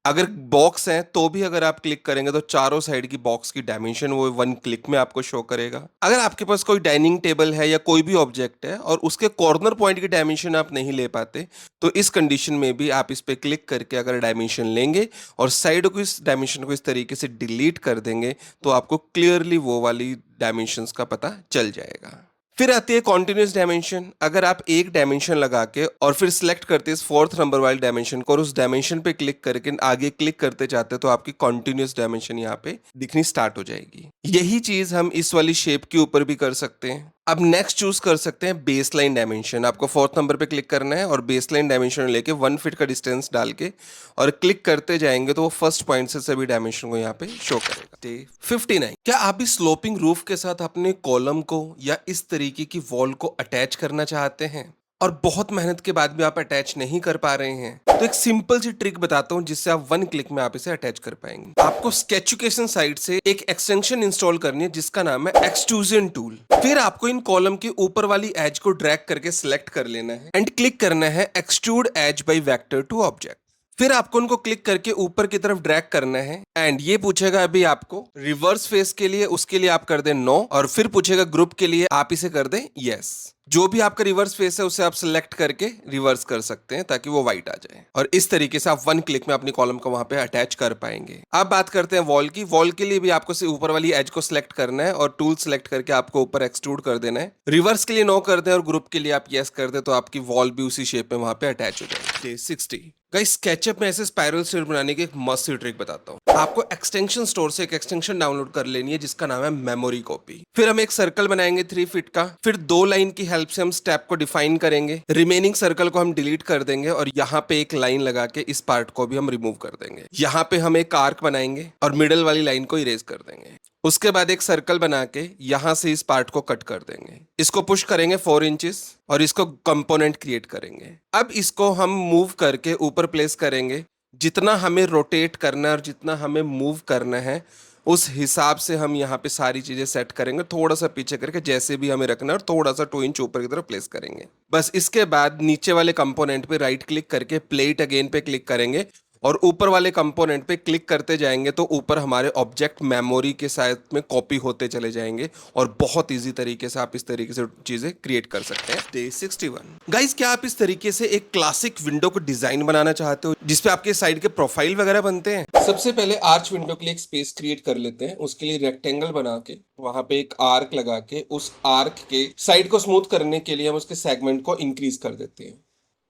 अगर बॉक्स है तो भी अगर आप क्लिक करेंगे तो चारों साइड की बॉक्स की डायमेंशन वो वन क्लिक में आपको शो करेगा। अगर आपके पास कोई डाइनिंग टेबल है या कोई भी ऑब्जेक्ट है और उसके कॉर्नर पॉइंट की डायमेंशन आप नहीं ले पाते तो इस कंडीशन में भी आप इस पे क्लिक करके अगर डायमेंशन लेंगे और साइड को इस डायमेंशन को इस तरीके से डिलीट कर देंगे तो आपको क्लियरली वो वाली डायमेंशंस का पता चल जाएगा। फिर आती है कॉन्टिन्यूस डायमेंशन। अगर आप एक डायमेंशन लगा के और फिर सिलेक्ट करते हैं 4th नंबर वाली डायमेंशन को और उस डायमेंशन पे क्लिक करके आगे क्लिक करते जाते तो आपकी कॉन्टिन्यूस डायमेंशन यहाँ पे दिखनी स्टार्ट हो जाएगी। यही चीज हम इस वाली शेप के ऊपर भी कर सकते हैं। अब नेक्स्ट चूज कर सकते हैं बेसलाइन डायमेंशन। आपको 4th नंबर पे क्लिक करना है और बेसलाइन डायमेंशन लेके 1 फीट का डिस्टेंस डाल के और क्लिक करते जाएंगे तो वो फर्स्ट पॉइंट से सभी डायमेंशन को यहाँ पे शो करेगा। डे 59, क्या आप भी स्लोपिंग रूफ के साथ अपने कॉलम को या इस तरीके की वॉल को अटैच करना चाहते हैं और बहुत मेहनत के बाद भी आप अटैच नहीं कर पा रहे हैं? तो एक सिंपल सी ट्रिक बताता हूं जिससे आप 1 क्लिक में आप इसे अटैच कर पाएंगे। आपको स्केचुकेशन साइट से एक एक्सटेंशन इंस्टॉल करनी है जिसका नाम है एक्सट्रूजन टूल। फिर आपको इन कॉलम के ऊपर वाली एज को ड्रैग करके सिलेक्ट कर लेना है एंड क्लिक करना है extrude edge by vector to object. फिर आपको उनको क्लिक करके ऊपर की तरफ ड्रैग करना है एंड ये पूछेगा अभी आपको रिवर्स फेस के लिए, उसके लिए आप कर दें नो, और फिर पूछेगा ग्रुप के लिए, आप इसे कर दें यस। जो भी आपका रिवर्स फेस है उसे आप सिलेक्ट करके रिवर्स कर सकते हैं ताकि वो व्हाइट आ जाए, और इस तरीके से आप 1 क्लिक में अपनी कॉलम को वहां पे अटैच कर पाएंगे। अब बात करते हैं वॉल की। वॉल के लिए भी आपको से ऊपर वाली एज को सिलेक्ट करना है और टूल सिलेक्ट करके आपको ऊपर एक्सट्रूड कर देना है। रिवर्स के लिए नो कर दें और ग्रुप के लिए आप यस कर दें तो आपकी वॉल भी उसी शेप में वहां पे अटैच हो जाएगी। 60, गाइस स्केचअप में ऐसे स्पाइरल स्टेट बनाने की एक मस्त सी ट्रिक बताता हूँ। आपको एक्सटेंशन स्टोर से एक एक्सटेंशन डाउनलोड कर लेनी है जिसका नाम है मेमोरी कॉपी। फिर हम एक सर्कल बनाएंगे 3 फीट का, फिर 2 लाइन की हेल्प से हम स्टेप को डिफाइन करेंगे, रिमेनिंग सर्कल को हम डिलीट कर देंगे और यहाँ पे एक लाइन लगा के इस पार्ट को भी हम रिमूव कर देंगे। यहाँ पे हम एक आर्क बनाएंगे और मिडल वाली लाइन को इरेज कर देंगे। उसके बाद एक सर्कल बना के यहां से इस पार्ट को कट कर देंगे, इसको पुश करेंगे 4 इंचेस और इसको कंपोनेंट क्रिएट करेंगे। अब इसको हम मूव करके ऊपर प्लेस करेंगे। जितना हमें रोटेट करना है और जितना हमें मूव करना है उस हिसाब से हम यहाँ पे सारी चीजें सेट करेंगे, थोड़ा सा पीछे करके जैसे भी हमें रखना है और थोड़ा सा 2 इंच ऊपर की तरफ प्लेस करेंगे। बस इसके बाद नीचे वाले कंपोनेंट पे राइट क्लिक करके प्लेट अगेन पे क्लिक करेंगे और ऊपर वाले कंपोनेंट पे क्लिक करते जाएंगे तो ऊपर हमारे ऑब्जेक्ट मेमोरी के साथ में कॉपी होते चले जाएंगे और बहुत इजी तरीके से आप इस तरीके से चीजें क्रिएट कर सकते हैं। डे 61, गाइस क्या आप इस तरीके से एक क्लासिक विंडो को डिजाइन बनाना चाहते हो जिसपे आपके साइड के प्रोफाइल वगैरह बनते हैं? सबसे पहले आर्च विंडो के लिए एक स्पेस क्रिएट कर लेते हैं। उसके लिए रेक्टेंगल बना के वहां पे एक आर्क लगा के उस आर्क के साइड को स्मूथ करने के लिए हम उसके सेगमेंट को इंक्रीज कर देते हैं।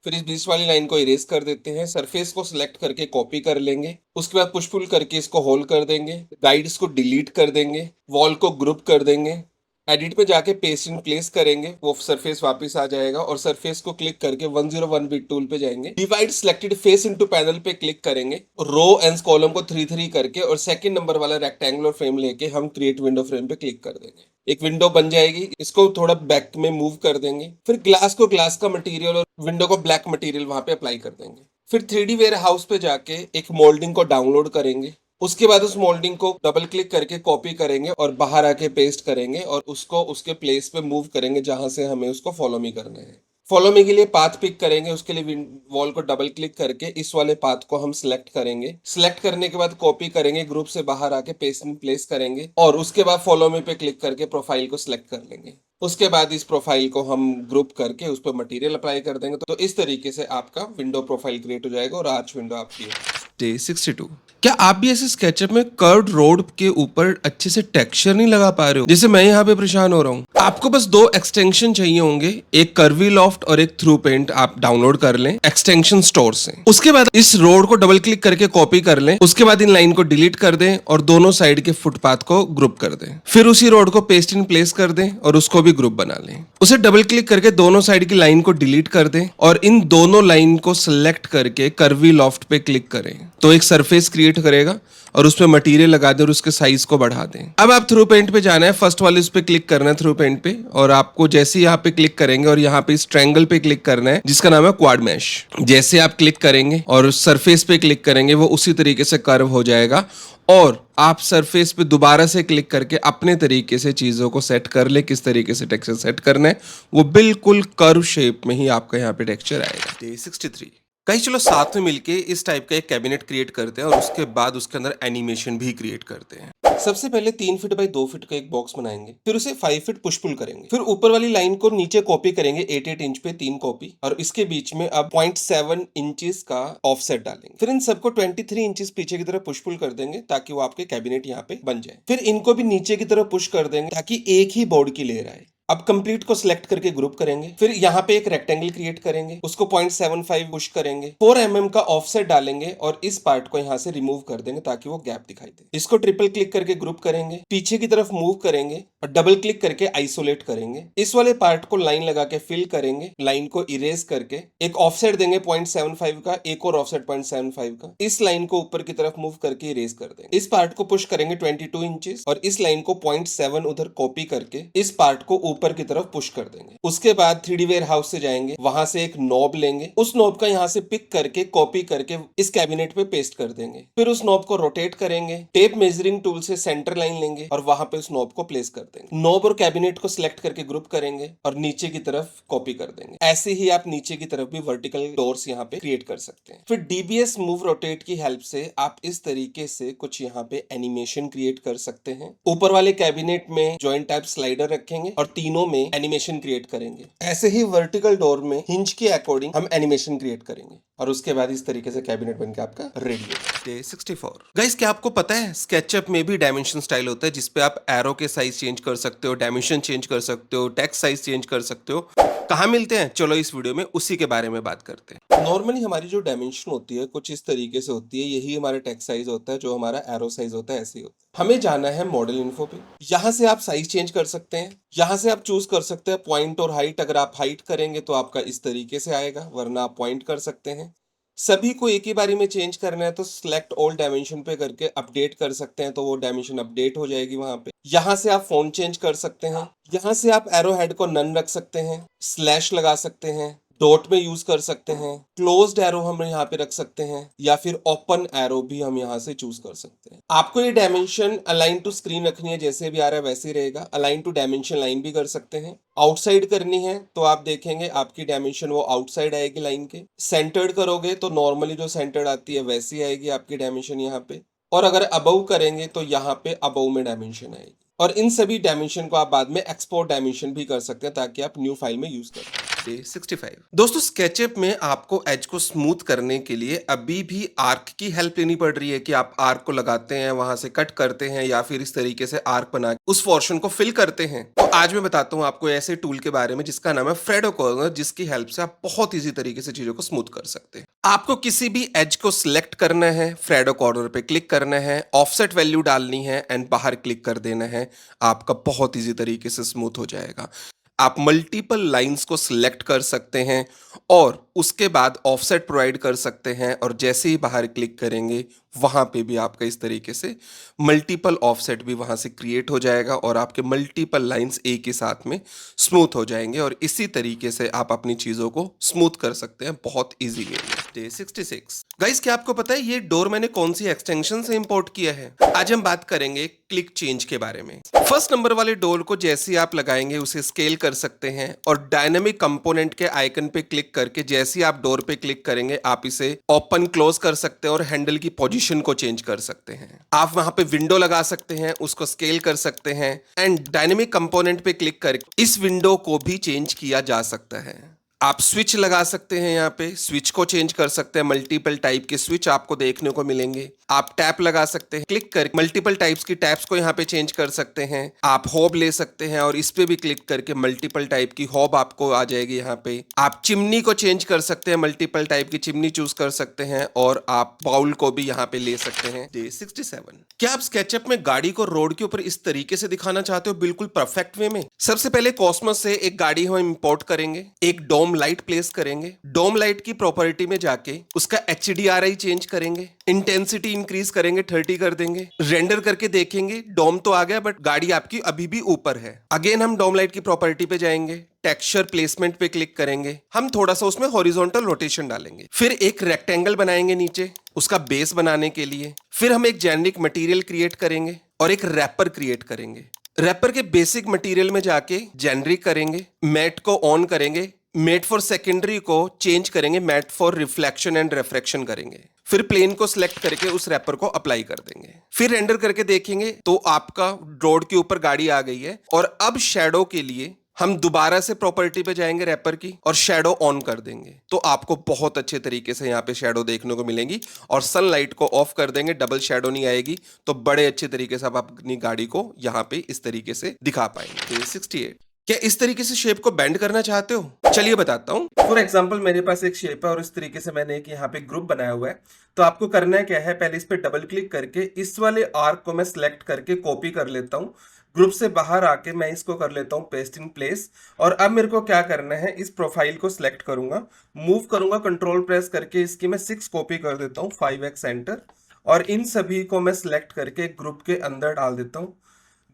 फिर इस बीच वाली लाइन को इरेज कर देते हैं। सरफेस को सिलेक्ट करके कॉपी कर लेंगे। उसके बाद पुश पुल करके इसको होल्ड कर देंगे। गाइड्स को डिलीट कर देंगे। वॉल को ग्रुप कर देंगे। एडिट पे जाके पेस्ट इन प्लेस करेंगे, वो सरफेस वापस आ जाएगा और सरफेस को क्लिक करके 101 बिट टूल पे जाएंगे। Divide selected face into panel पे क्लिक करेंगे। रो एंड कॉलम को 3-3 करके और सेकंड नंबर वाला रेक्टेंगुलर फ्रेम लेके हम क्रिएट विंडो फ्रेम पे क्लिक कर देंगे। एक विंडो बन जाएगी। इसको थोड़ा बैक में मूव कर देंगे। फिर ग्लास को ग्लास का मटेरियल और विंडो को ब्लैक मटेरियल वहां पे अप्लाई कर देंगे। फिर 3D वेयर हाउस पे जाके एक मोल्डिंग को डाउनलोड करेंगे। उसके बाद उस मोल्डिंग को डबल क्लिक करके कॉपी करेंगे और बाहर आके पेस्ट करेंगे और उसको उसके प्लेस पे मूव करेंगे जहां से हमें उसको फॉलो मी करना है। फॉलो मी के लिए पाथ पिक करेंगे। उसके लिए वॉल को डबल क्लिक करके इस वाले पाथ को हम सिलेक्ट करेंगे। सिलेक्ट करने के बाद कॉपी करेंगे, ग्रुप से बाहर आके पेस्ट इन प्लेस करेंगे और उसके बाद फॉलो मी पे क्लिक करके प्रोफाइल को सिलेक्ट कर लेंगे। उसके बाद इस प्रोफाइल को हम ग्रुप करके उस पर मटेरियल अप्लाई कर देंगे। तो इस तरीके से आपका विंडो प्रोफाइल क्रिएट हो जाएगा और आर्च विंडो आपकी है। डे 62, क्या आप भी ऐसे स्केचअप में कर्व्ड रोड के ऊपर अच्छे से टेक्सचर नहीं लगा पा रहे हो जैसे मैं यहाँ पे परेशान हो रहा हूँ? आपको बस 2 एक्सटेंशन चाहिए होंगे, एक कर्वी लॉफ्ट और एक थ्रू पेंट। आप डाउनलोड कर लें एक्सटेंशन स्टोर से। उसके बाद इस रोड को डबल क्लिक करके कॉपी कर लें। उसके बाद इन लाइन को डिलीट कर दें और दोनों साइड के फुटपाथ को ग्रुप कर दें। फिर उसी रोड को पेस्ट इन प्लेस कर दें और उसको भी ग्रुप बना लें। उसे डबल क्लिक करके दोनों साइड की लाइन को डिलीट कर दें और इन दोनों लाइन को सिलेक्ट करके कर्वी लॉफ्ट पे क्लिक करें तो एक सरफेस क्रिएट करेगा और उसपे मटेरियल लगा दें और उसके साइज को बढ़ा दें। अब आप थ्रू पेंट पे जाना है। फर्स्ट वाले उस पे क्लिक करना है थ्रू पेंट पे और आपको जैसे ही यहाँ पे क्लिक करेंगे और यहाँ पे इस ट्रायंगल पे क्लिक करना है जिसका नाम है क्वाड मैश। जैसे आप क्लिक करेंगे और सरफेस पे क्लिक करेंगे वो उसी तरीके से कर्व हो जाएगा और आप सरफेस पे दोबारा से क्लिक करके अपने तरीके से चीजों को सेट कर ले। किस तरीके से टेक्सचर सेट करना है वो बिल्कुल कर्व शेप में ही आपका यहाँ पे टेक्सचर आएगा। डे 63, कहीं चलो साथ में मिलके इस टाइप का एक कैबिनेट क्रिएट करते हैं और उसके बाद उसके अंदर एनिमेशन भी क्रिएट करते हैं। सबसे पहले 3 फीट बाई 2 फीट का एक बॉक्स बनाएंगे। फिर उसे 5 फीट पुश पुल करेंगे। फिर ऊपर वाली लाइन को नीचे कॉपी करेंगे 8-8 इंच पे 3 कॉपी और इसके बीच में अब 0.7 इंचेस का ऑफसेट डालेंगे। फिर इन सबको 23 इंचेस पीछे की तरफ पुश पुल कर देंगे ताकि वो आपके कैबिनेट यहाँ पे बन जाए। फिर इनको भी नीचे की तरफ पुश कर देंगे ताकि एक ही बोर्ड की लेयर आए। अब कंप्लीट को सिलेक्ट करके ग्रुप करेंगे। फिर यहाँ पे एक रेक्टेंगल क्रिएट करेंगे, उसको 0.75 पुश करेंगे, 4 mm का ऑफसेट डालेंगे और इस पार्ट को यहाँ से रिमूव कर देंगे ताकि वो गैप दिखाई दे। इसको ट्रिपल क्लिक करके ग्रुप करेंगे, पीछे की तरफ मूव करेंगे और डबल क्लिक करके आइसोलेट करेंगे। इस वाले पार्ट को लाइन लगा के फिल करेंगे, लाइन को इरेज करके एक ऑफसेट देंगे 0.75 का, एक और ऑफसेट 0.75 का। इस लाइन को ऊपर की तरफ मूव करके इरेज कर देंगे। इस पार्ट को पुश करेंगे 22 इंचेस और इस लाइन को 0.7 उधर कॉपी करके इस पार्ट को ऊपर की तरफ पुश कर देंगे। उसके बाद 3D वेयर हाउस से जाएंगे, वहां से एक नॉब लेंगे, उस नॉब का यहाँ से पिक करके कॉपी करके इस कैबिनेट पे पेस्ट कर देंगे। फिर उस नॉब को रोटेट करेंगे, टेप मेजरिंग टूल से सेंटर लाइन लेंगे और वहां पे उस नॉब को प्लेस कर देंगे। नॉब और कैबिनेट को सिलेक्ट करके ग्रुप करेंगे और नीचे की तरफ कॉपी कर देंगे। ऐसे ही आप नीचे की तरफ भी वर्टिकल डोर्स यहाँ पे क्रिएट कर सकते हैं। फिर DBS मूव रोटेट की हेल्प से आप इस तरीके से कुछ यहाँ पे एनिमेशन क्रिएट कर सकते हैं। ऊपर वाले कैबिनेट में जॉइंट टाइप स्लाइडर रखेंगे और तीनों में एनिमेशन क्रिएट करेंगे। ऐसे ही वर्टिकल डोर में हिंज के अकॉर्डिंग हम एनिमेशन क्रिएट करेंगे और उसके बाद इस तरीके से कैबिनेट बनके आपका रेडी है। डे 64। गाइस, क्या आपको पता है स्केचअप में भी डायमेंशन स्टाइल होता है जिसपे आप एरो के साइज चेंज कर सकते हो, डायमेंशन चेंज कर सकते हो, टेक्स्ट साइज चेंज कर सकते हो। कहाँ मिलते हैं? चलो इस वीडियो में उसी के बारे में बात करते हैं। नॉर्मली हमारी जो डायमेंशन होती है कुछ इस तरीके से होती है, यही हमारा टेक्स्ट साइज होता है, जो हमारा एरो साइज होता है ऐसे ही होता है। हमें जाना है मॉडल इन्फो पे, यहाँ से आप साइज चेंज कर सकते हैं, यहाँ से आप चूज कर सकते हैं पॉइंट और हाइट। अगर आप हाइट करेंगे तो आपका इस तरीके से आएगा, वरना आप पॉइंट कर सकते हैं। सभी को एक ही बारी में चेंज करना है तो सिलेक्ट ऑल डायमेंशन पे करके अपडेट कर सकते हैं, तो वो डायमेंशन अपडेट हो जाएगी वहां पे। यहाँ से आप फॉन्ट चेंज कर सकते हैं, यहाँ से आप एरो हेड को नन रख सकते हैं, स्लैश लगा सकते हैं, डॉट में यूज कर सकते हैं, क्लोज्ड एरो हम यहाँ पे रख सकते हैं या फिर ओपन एरो भी हम यहाँ से चूज कर सकते हैं। आपको ये डायमेंशन अलाइन टू स्क्रीन रखनी है, जैसे भी आ रहा है वैसे ही रहेगा। अलाइन टू डायमेंशन लाइन भी कर सकते हैं। आउटसाइड करनी है तो आप देखेंगे आपकी डायमेंशन वो आउटसाइड आएगी लाइन के। सेंटर्ड करोगे तो नॉर्मली जो सेंटर्ड आती है वैसी आएगी आपकी डायमेंशन यहाँ पे। और अगर अबव करेंगे तो यहाँ पे अबव में डायमेंशन आएगी। और इन सभी डायमेंशन को आप बाद में एक्सपोर्ट डायमेंशन भी कर सकते हैं ताकि आप न्यू फाइल में यूज कर सकें। 65। दोस्तों, स्केचअप में आपको एज को स्मूथ करने के लिए अभी भी आर्क की हेल्प लेनी पड़ रही है कि आप आर्क को लगाते हैं, वहां से कट करते हैं या फिर इस तरीके से आर्क बना के उस पोर्शन को फिल करते हैं। तो आज मैं बताता हूं आपको ऐसे टूल के बारे में जिसका नाम है फ्रेडो कॉर्नर, जिसकी हेल्प से आप बहुत ईजी तरीके से चीजों को स्मूथ कर सकते हैं। आपको किसी भी एज को सिलेक्ट करना है, फ्रेडो कॉर्नर पे क्लिक करना है, ऑफसेट वैल्यू डालनी है एंड बाहर क्लिक कर देना है, आपका बहुत ईजी तरीके से स्मूथ हो जाएगा। आप मल्टीपल लाइंस को सिलेक्ट कर सकते हैं और उसके बाद ऑफसेट प्रोवाइड कर सकते हैं और जैसे ही बाहर क्लिक करेंगे वहां पे भी आपका इस तरीके से मल्टीपल ऑफसेट भी वहां से क्रिएट हो जाएगा और आपके मल्टीपल लाइंस एक ही साथ में स्मूथ हो जाएंगे और इसी तरीके से आप अपनी चीजों को स्मूथ कर सकते हैं बहुत इजी वे में। डे 66। गाइस, क्या आपको पता है ये डोर मैंने कौन सी एक्सटेंशन से इंपोर्ट किया है? आज हम बात करेंगे क्लिक चेंज के बारे में। फर्स्ट नंबर वाले डोर को जैसे ही आप लगाएंगे उसे स्केल कर सकते हैं और डायनेमिक कंपोनेंट के आइकन पे क्लिक करके जैसे ही आप डोर पे क्लिक करेंगे आप इसे ओपन क्लोज कर सकते हैं और हैंडल की पोजीशन को चेंज कर सकते हैं। आप वहां पे विंडो लगा सकते हैं, उसको स्केल कर सकते हैं एंड डायनेमिक कंपोनेंट पे क्लिक करके इस विंडो को भी चेंज किया जा सकता है। आप स्विच लगा सकते हैं, यहाँ पे स्विच को चेंज कर सकते हैं, मल्टीपल टाइप के स्विच आपको देखने को मिलेंगे। आप टैप लगा सकते हैं, क्लिक करके मल्टीपल टाइप्स की टैप्स को यहाँ पे चेंज कर सकते हैं। आप हॉब ले सकते हैं और इस पे भी क्लिक करके मल्टीपल टाइप की हॉब आपको आ जाएगी यहाँ पे। आप चिमनी को चेंज कर सकते हैं, मल्टीपल टाइप की चिमनी चूज कर सकते हैं और आप बाउल को भी यहाँ पे ले सकते हैं। डे 67। क्या आप स्केचअप में गाड़ी को रोड के ऊपर इस तरीके से दिखाना चाहते हो बिल्कुल परफेक्ट वे में? सबसे पहले कॉस्मोस से एक गाड़ी हम इंपोर्ट करेंगे, एक डोम लाइट प्लेस करेंगे। डोम लाइट की प्रॉपर्टी में जाके उसका HDRI चेंज करेंगे, इंटेंसिटी इंक्रीज करेंगे, 30 कर देंगे, रेंडर करके देखेंगे डोम तो आ गया बट गाड़ी आपकी अभी भी ऊपर है। अगेन हम डोम लाइट की प्रॉपर्टी पे जाएंगे, टेक्सचर प्लेसमेंट पे क्लिक करेंगे, हम थोड़ा सा उसमें हॉरिजॉन्टल रोटेशन डालेंगे, फिर एक रेक्टेंगल बनाएंगे नीचे उसका बेस बनाने के लिए, फिर हम एक जेनरिक मटेरियल क्रिएट करेंगे और एक रैपर क्रिएट करेंगे। रैपर के बेसिक मटेरियल में जाके जेनरिक करेंगे, मैट को ऑन करेंगे, मैट फॉर सेकेंडरी को चेंज करेंगे, matte for reflection and refraction करेंगे, फिर प्लेन को सिलेक्ट करके उस रैपर को अप्लाई कर देंगे, फिर रेंडर करके देखेंगे तो आपका रोड के ऊपर गाड़ी आ गई है। और अब शैडो के लिए हम दोबारा से प्रॉपर्टी पे जाएंगे रैपर की और शैडो ऑन कर देंगे, तो आपको बहुत अच्छे तरीके से यहाँ पे शैडो देखने को मिलेंगी। और सनलाइट को ऑफ कर देंगे, डबल शैडो नहीं आएगी, तो बड़े अच्छे तरीके से आप अपनी गाड़ी को यहाँ पे इस तरीके से दिखा पाएंगे। 68। क्या इस तरीके से शेप को बेंड करना चाहते हो? चलिए बताता हूँ। फॉर एग्जाम्पल मेरे पास एक शेप है और इस तरीके से मैंने एक यहाँ पे ग्रुप बनाया हुआ है। तो आपको करना है क्या है, पहले इस पे डबल क्लिक करके इस वाले आर्क को मैं सिलेक्ट करके कॉपी कर लेता हूँ। ग्रुप से बाहर आके मैं इसको कर लेता हूँ पेस्ट इन प्लेस। और अब मेरे को क्या करना है, इस प्रोफाइल को सिलेक्ट करूंगा, मूव करूंगा, कंट्रोल प्रेस करके इसकी मैं 6 कॉपी कर देता हूँ, 5x एंटर। और इन सभी को मैं सिलेक्ट करके ग्रुप के अंदर डाल देता हूँ।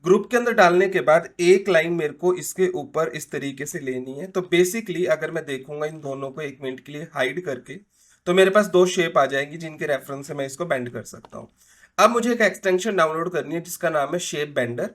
ग्रुप के अंदर डालने के बाद एक लाइन मेरे को इसके ऊपर इस तरीके से लेनी है। तो बेसिकली अगर मैं देखूंगा इन दोनों को 1 मिनट के लिए हाइड करके, तो मेरे पास 2 शेप आ जाएंगी जिनके रेफरेंस से मैं इसको बेंड कर सकता हूँ। अब मुझे एक एक्सटेंशन डाउनलोड करनी है जिसका नाम है शेप बेंडर।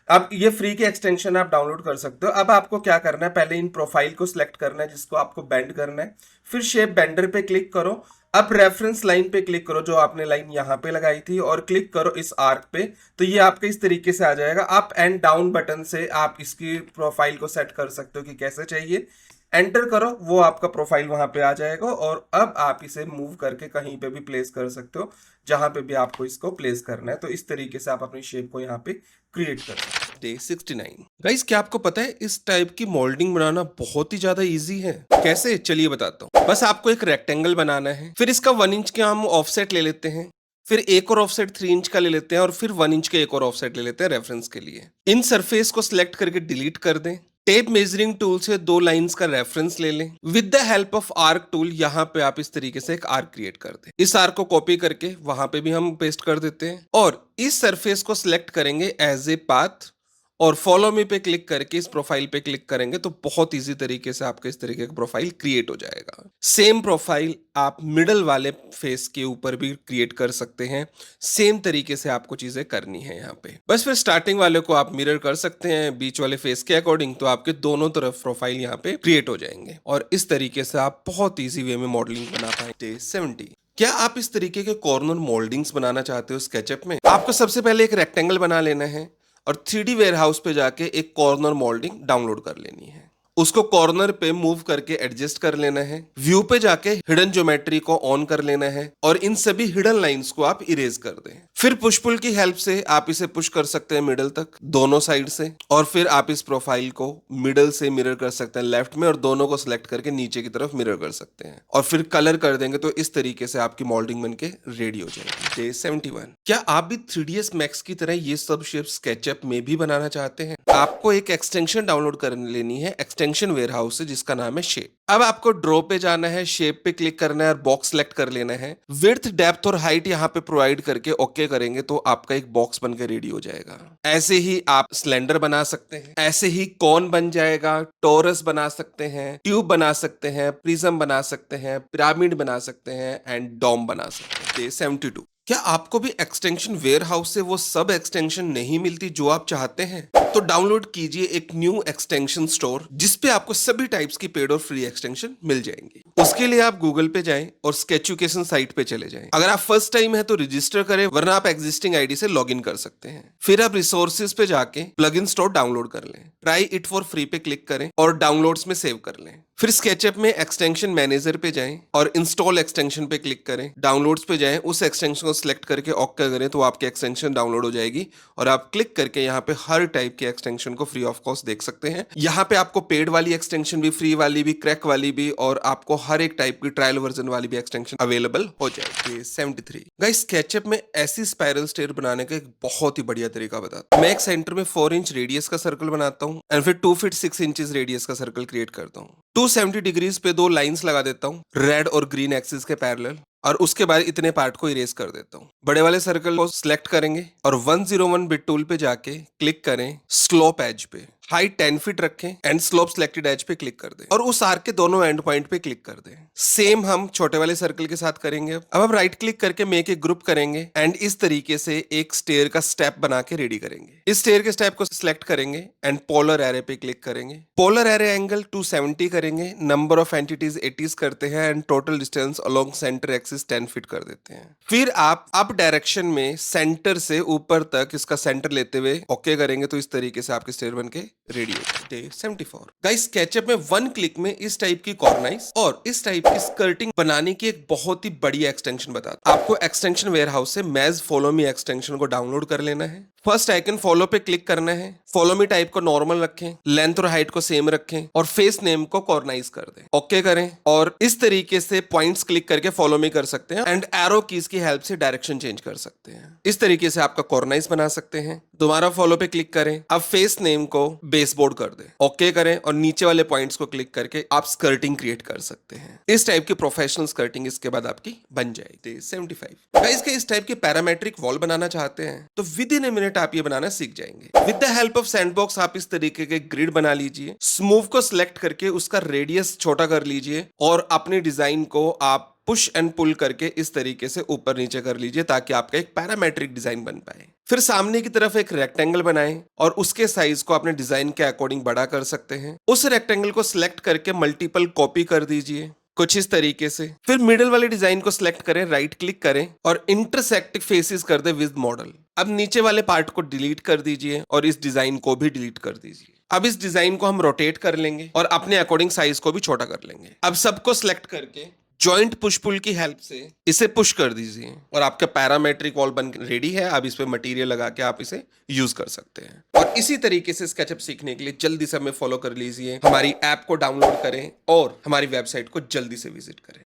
अब ये फ्री की एक्सटेंशन आप डाउनलोड कर सकते हो। अब आपको क्या करना है, पहले इन प्रोफाइल को सिलेक्ट करना है जिसको आपको बेंड करना है, फिर शेप बेंडर पे क्लिक करो। अब रेफरेंस लाइन पे क्लिक करो जो आपने लाइन यहाँ पे लगाई थी, और क्लिक करो इस आर्क पे। तो ये आपके इस तरीके से आ जाएगा। अप एंड डाउन बटन से आप इसकी प्रोफाइल को सेट कर सकते हो कि कैसे चाहिए। एंटर करो, वो आपका प्रोफाइल वहां पे आ जाएगा। और अब आप इसे मूव करके कहीं पे भी प्लेस कर सकते हो, जहां पे भी आपको इसको प्लेस करना है। तो इस तरीके से आप अपनी शेप को यहाँ पे क्रिएट कर सकते हो। डे 69। गाइस, क्या आपको पता है इस टाइप की मोल्डिंग बनाना बहुत ही ज्यादा इजी है? कैसे, चलिए बताता हूँ। बस आपको एक रेक्टेंगल बनाना है, फिर इसका 1 इंच का हम ऑफसेट ले लेते हैं, फिर एक और ऑफसेट 3 इंच का ले लेते हैं, और फिर 1 इंच का एक और ऑफसेट ले लेते हैं रेफरेंस के लिए। इन सरफेस को सिलेक्ट करके डिलीट कर दें। टेप मेजरिंग टूल से 2 लाइंस का रेफरेंस ले लें। With the help of arc tool यहाँ पे आप इस तरीके से एक आर्क क्रिएट कर दें। इस आर्क को कॉपी करके वहां पे भी हम पेस्ट कर देते हैं, और इस सरफेस को सिलेक्ट करेंगे एज ए पाथ, और फॉलो मी पे क्लिक करके इस प्रोफाइल पे क्लिक करेंगे तो बहुत इजी तरीके से आपके इस तरीके का प्रोफाइल क्रिएट हो जाएगा। सेम प्रोफाइल आप मिडल वाले फेस के ऊपर भी क्रिएट कर सकते हैं। सेम तरीके से आपको चीजें करनी है यहाँ पे। बस फिर स्टार्टिंग वाले को आप मिरर कर सकते हैं बीच वाले फेस के अकॉर्डिंग, तो आपके दोनों तरफ प्रोफाइल यहाँ पे क्रिएट हो जाएंगे, और इस तरीके से आप बहुत ईजी वे में मॉडलिंग बना पाएंगे। 70। क्या आप इस तरीके के कॉर्नर मोल्डिंग्स बनाना चाहते हो स्केचअप में? आपको सबसे पहले एक रेक्टेंगल बना लेना है और 3D वेयरहाउस पे जाके एक कॉर्नर मोल्डिंग डाउनलोड कर लेनी है। उसको कॉर्नर पे मूव करके एडजस्ट कर लेना है। व्यू पे जाके हिडन ज्योमेट्री को ऑन कर लेना है, और इन सभी हिडन लाइंस को आप इरेज कर दें। फिर पुश पुल की हेल्प से आप इसे पुश कर सकते हैं मिडल तक, दोनों साइड से, और फिर आप इस प्रोफाइल को मिडल से मिरर कर सकते हैं लेफ्ट में, और दोनों को सिलेक्ट करके नीचे की तरफ मिरर कर सकते हैं, और फिर कलर कर देंगे तो इस तरीके से आपकी मॉडलिंग बनके रेडी हो जाएगी। डे 71। क्या आप भी 3ds Max की तरह ये सब शेप स्केचअप में भी बनाना चाहते हैं? आपको एक एक्सटेंशन डाउनलोड कर लेनी है एक्सटेंशन वेयरहाउस से जिसका नाम है शेप। अब आपको ड्रॉ पे जाना है, शेप पे क्लिक करना है और बॉक्स सेलेक्ट कर लेना है। विड्थ, डेप्थ और हाइट यहाँ पे प्रोवाइड करके ओके करेंगे तो आपका एक बॉक्स बनकर रेडी हो जाएगा। ऐसे ही आप सिलेंडर बना सकते हैं, ऐसे ही कॉन बन जाएगा, टोरस बना सकते हैं, ट्यूब बना सकते हैं, प्रिज्म बना सकते हैं, पिरामिड बना सकते हैं, एंड डोम बना सकते हैं। 72। क्या आपको भी एक्सटेंशन वेयरहाउस से वो सब एक्सटेंशन नहीं मिलती जो आप चाहते हैं? तो डाउनलोड कीजिए एक न्यू एक्सटेंशन स्टोर जिसपे आपको सभी टाइप्स की पेड और फ्री एक्सटेंशन मिल जाएंगी। उसके लिए आप गूगल पे जाएं और स्केचुकेशन साइट पे चले जाएं। अगर आप फर्स्ट टाइम है तो रजिस्टर करें, वरना आप एग्जिस्टिंग आईडी से लॉगिन कर सकते हैं। फिर आप रिसोर्सेज पे जाके प्लगइन स्टोर डाउनलोड कर लें। ट्राई इट फॉर फ्री पे क्लिक करें और डाउनलोड्स में सेव कर लें। फिर स्केचअप में एक्सटेंशन मैनेजर पे जाएं और इंस्टॉल एक्सटेंशन पे क्लिक करें। डाउनलोड्स पे जाएं, उस एक्सटेंशन को सिलेक्ट करके ओके करें तो आपकी एक्सटेंशन डाउनलोड हो जाएगी, और आप क्लिक करके यहाँ पे हर टाइप के एक्सटेंशन को फ्री ऑफ कॉस्ट देख सकते हैं। यहाँ पे आपको पेड वाली एक्सटेंशन भी, फ्री वाली भी, क्रैक वाली भी, और आपको हर एक टाइप की ट्रायल वर्जन वाली भी एक्सटेंशन अवेलेबल हो जाएगी। 73। गाइस, स्केचअप में ऐसी स्पाइरल स्टेयर बनाने का एक बहुत ही बढ़िया तरीका बताता हूं। मैं एक सेंटर में 4 इंच रेडियस का सर्कल बनाता हूँ, एंड फिर 2 फीट 6 इंचेस रेडियस का सर्कल क्रिएट करता हूँ। 270 डिग्रीज पे 2 लाइंस लगा देता हूँ, रेड और ग्रीन एक्सिस के पैरेलल, और उसके बाद इतने पार्ट को इरेज कर देता हूँ। बड़े वाले सर्कल को सिलेक्ट करेंगे और 101 बिट टूल पे जाके क्लिक करें स्लोप एज पे, हाइट 10 फीट रखें एंड स्लोप सिलेक्टेड एज पे क्लिक कर दें, और उस आर्क के दोनों एंड पॉइंट पे क्लिक कर दें। सेम हम छोटे वाले सर्कल के साथ करेंगे। अब हम राइट क्लिक करके मेक ए ग्रुप करेंगे एंड इस तरीके से एक स्टेयर का स्टेप बना के रेडी करेंगे। इस स्टेयर के स्टेप को सिलेक्ट करेंगे एंड पोलर एरे पे क्लिक करेंगे। पोलर एरे एंगल 270 करेंगे, नंबर ऑफ एंटिटीज 80 करते हैं, and total distance along centre axis 10 feet कर देते हैं। फिर आप अप डायरेक्शन में सेंटर से ऊपर तक इसका सेंटर लेते हुए ओके करेंगे तो इस तरीके से आपके स्टेयर बन के रेडी हो जाए। 74। गाइस, स्केचअप में 1 क्लिक में इस टाइप की कॉर्नाइस और इस टाइप की स्कर्टिंग बनाने की एक बहुत ही बढ़िया एक्सटेंशन बताता हूं। आपको एक्सटेंशन वेयरहाउस से मैज फॉलो मी एक्सटेंशन को डाउनलोड कर लेना है। फर्स्ट आइकन फॉलो पे क्लिक करना है, फॉलो मी टाइप को नॉर्मल रखें, लेंथ और हाइट को सेम रखें और फेस नेम को कॉर्नाइज कर दें। ओके करें और इस तरीके से पॉइंट्स क्लिक करके फॉलो मी कर सकते हैं एंड एरो कीज की हेल्प से डायरेक्शन चेंज कर सकते हैं। इस तरीके से आपका कॉर्नाइज बना सकते हैं। दोबारा फॉलो पे क्लिक करें, अब फेस नेम को बेसबोर्ड कर दें। ओके करें और नीचे वाले पॉइंट्स को क्लिक करके आप स्कर्टिंग क्रिएट कर सकते हैं। इस टाइप की प्रोफेशनल स्कर्टिंग इसके बाद आपकी बन जाएगी। 75 गाइस के इस टाइप की पैरामेट्रिक वॉल बनाना चाहते हैं तो विद इन ए मिनट आप ये बनाना सीख जाएंगे। With the help of sandbox आप इस तरीके के ग्रिड बना लीजिए, स्मूव को सिलेक्ट करके उसका रेडियस छोटा कर लीजिए और अपने डिजाइन को आप पुश एंड पुल करके इस तरीके से ऊपर नीचे कर लीजिए ताकि आपका एक पैरामेट्रिक डिजाइन बन पाए। फिर सामने की तरफ एक रेक्टेंगल बनाएं और उसके साइज को अपने डिजाइन के अकॉर्डिंग बड़ा कर सकते हैं। उस रेक्टेंगल को सिलेक्ट करके मल्टीपल कॉपी कर दीजिए कुछ इस तरीके से। फिर मिडिल वाले डिजाइन को सिलेक्ट करें, राइट क्लिक करें और इंटरसेक्ट फेसेस कर दे विद मॉडल। अब नीचे वाले पार्ट को डिलीट कर दीजिए और इस डिजाइन को भी डिलीट कर दीजिए। अब इस डिजाइन को हम रोटेट कर लेंगे और अपने अकॉर्डिंग साइज को भी छोटा कर लेंगे। अब सबको सिलेक्ट करके जॉइंट पुश पुल की हेल्प से इसे पुश कर दीजिए और आपका पैरामेट्रिक वॉल बन रेडी है। अब इस पे मटेरियल लगा के आप इसे यूज कर सकते हैं। और इसी तरीके से स्केचअप सीखने के लिए जल्दी से हमें फॉलो कर लीजिए, हमारी ऐप को डाउनलोड करें और हमारी वेबसाइट को जल्दी से विजिट करें।